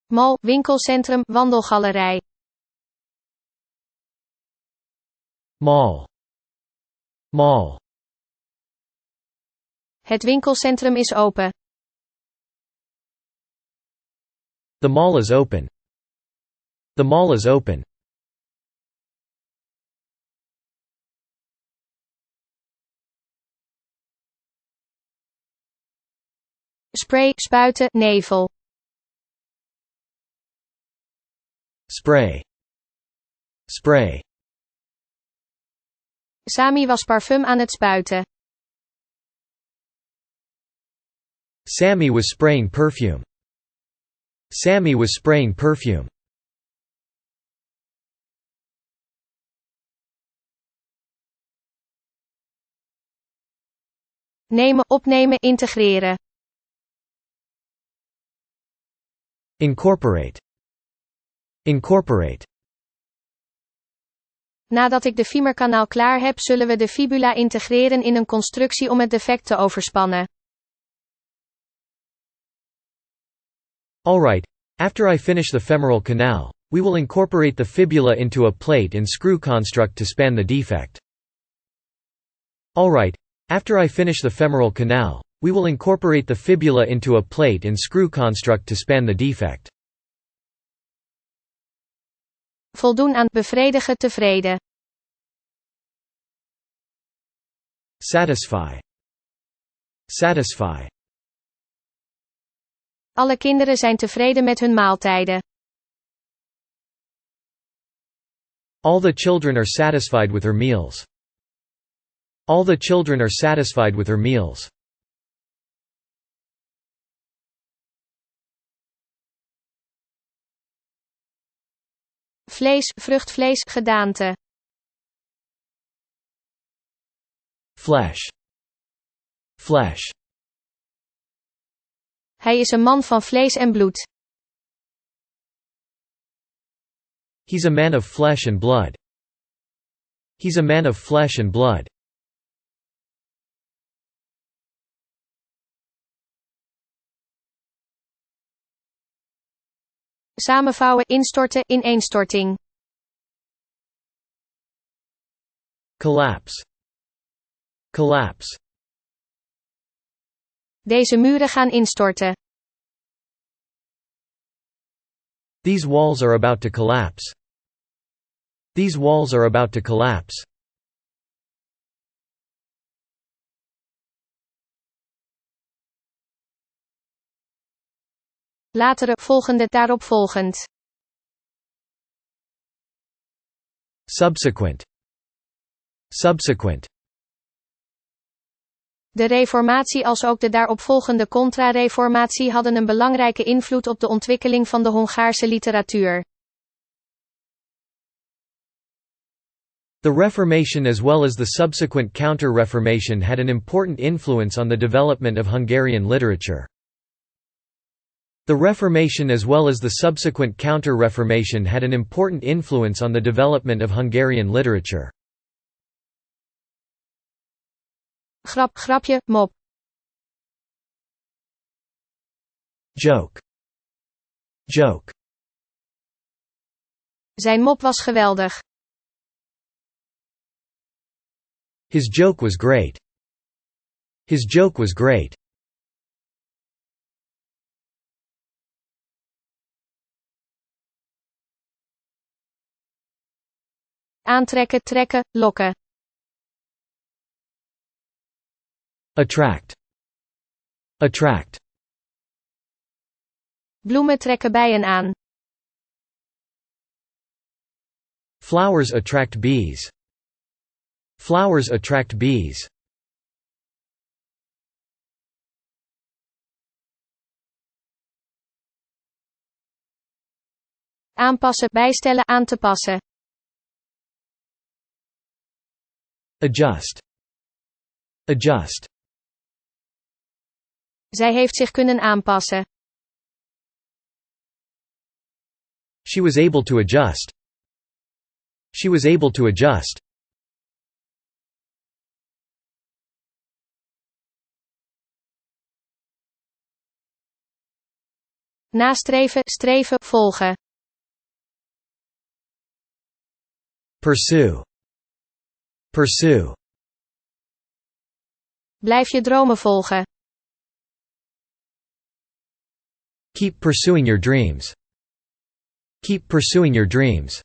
Mall, winkelcentrum, wandelgalerij. Mall. Mall. Het winkelcentrum is open. The mall is open. The mall is open. Spray, spuiten, nevel. Spray. Spray. Sami was parfum aan het spuiten. Sammy was spraying perfume. Sammy was spraying perfume. Nemen, opnemen, integreren. Incorporate. Incorporate. Nadat ik de femurkanaal klaar heb, zullen we de fibula integreren in een constructie om het defect te overspannen. Alright, after I finish the femoral canal, we will incorporate the fibula into a plate and screw construct to span the defect. Alright, after I finish the femoral canal, we will incorporate the fibula into a plate and screw construct to span the defect. Voldoen aan, bevredigen, tevreden. Satisfy. Satisfy. Alle kinderen zijn tevreden met hun maaltijden. All the children are satisfied with her meals. All the children are satisfied with her meals. Vlees, vruchtvlees, gedaante. Flesh. Flesh. Hij is een man van vlees en bloed. He's a man of flesh and blood. He's a man of flesh and blood. Samenvouwen, instorten, ineenstorting. Collapse. Collapse. Deze muren gaan instorten. These walls are about to collapse. These walls are about to collapse. Latere, volgende, daaropvolgend. Subsequent. Subsequent. De Reformatie als ook de daaropvolgende Contra-Reformatie hadden een belangrijke invloed op de ontwikkeling van de Hongaarse literatuur. The Reformation as well as the subsequent Counter-Reformation had an important influence on the development of Hungarian literature. The Reformation as well as the subsequent Counter-Reformation had an important influence on the development of Hungarian literature. Grap, grapje, mop. Joke. Joke. Zijn mop was geweldig. His joke was great. His joke was great. Aantrekken, trekken, lokken. Attract. Attract. Bloemen trekken bijen aan. Flowers attract bees. Flowers attract bees. Aanpassen, bijstellen, aan te passen. Adjust. Adjust. Zij heeft zich kunnen aanpassen. She was able to adjust. She was able to adjust. Nastreven, streven, volgen. Pursue. Pursue. Blijf je dromen volgen. Keep pursuing your dreams. Keep pursuing your dreams.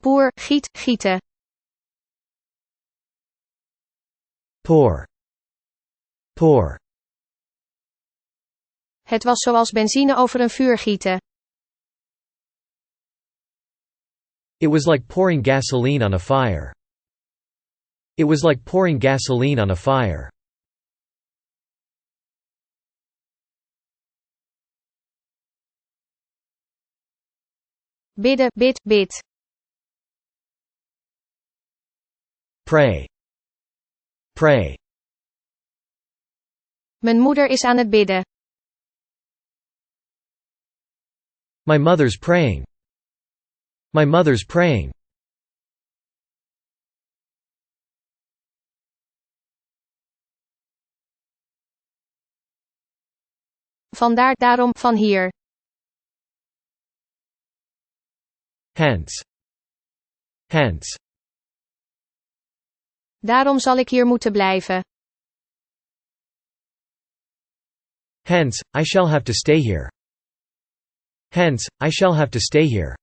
Boer, giet, gieten. Pour. Pour. Het was zoals benzine over een vuur gieten. It was like pouring gasoline on a fire. It was like pouring gasoline on a fire. Bidden, bid, bid. Pray. Pray. Mijn moeder is aan het bidden. My mother's praying. My mother's praying. Vandaar, daarom, van hier. Hence. Hence. Daarom zal ik hier moeten blijven. Hence, I shall have to stay here. Hence, I shall have to stay here.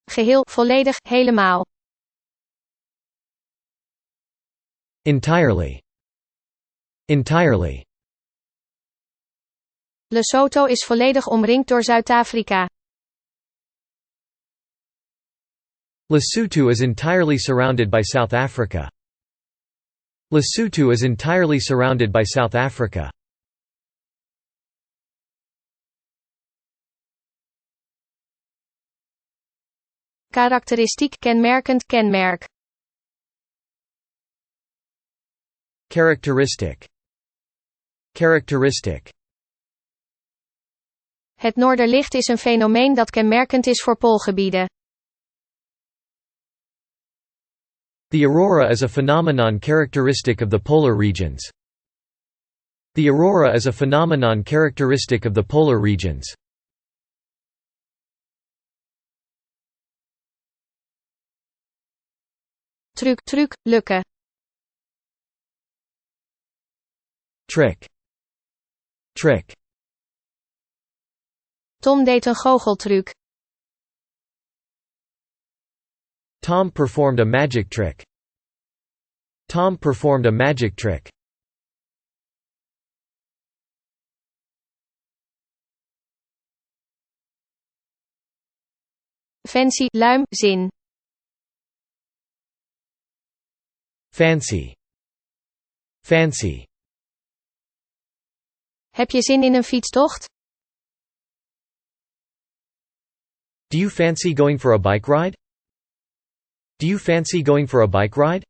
Geheel, volledig, helemaal. Entirely. Entirely. Lesotho is volledig omringd door Zuid-Afrika. Lesotho is entirely surrounded by South Africa. Lesotho is entirely surrounded by South Africa. Karakteristiek, kenmerkend, kenmerk. Characteristic. Characteristic. Het noorderlicht is een fenomeen dat kenmerkend is voor poolgebieden. The aurora is a phenomenon characteristic of the polar regions. The aurora is a phenomenon characteristic of the polar regions. Truc, truc, lukken. Trick. Trick. Tom deed een goocheltruc. Tom performed a magic trick. Tom performed a magic trick. Fancy, luim, zin. Fancy. Fancy. Heb je zin in een fietstocht? Do you fancy going for a bike ride? Do you fancy going for a bike ride?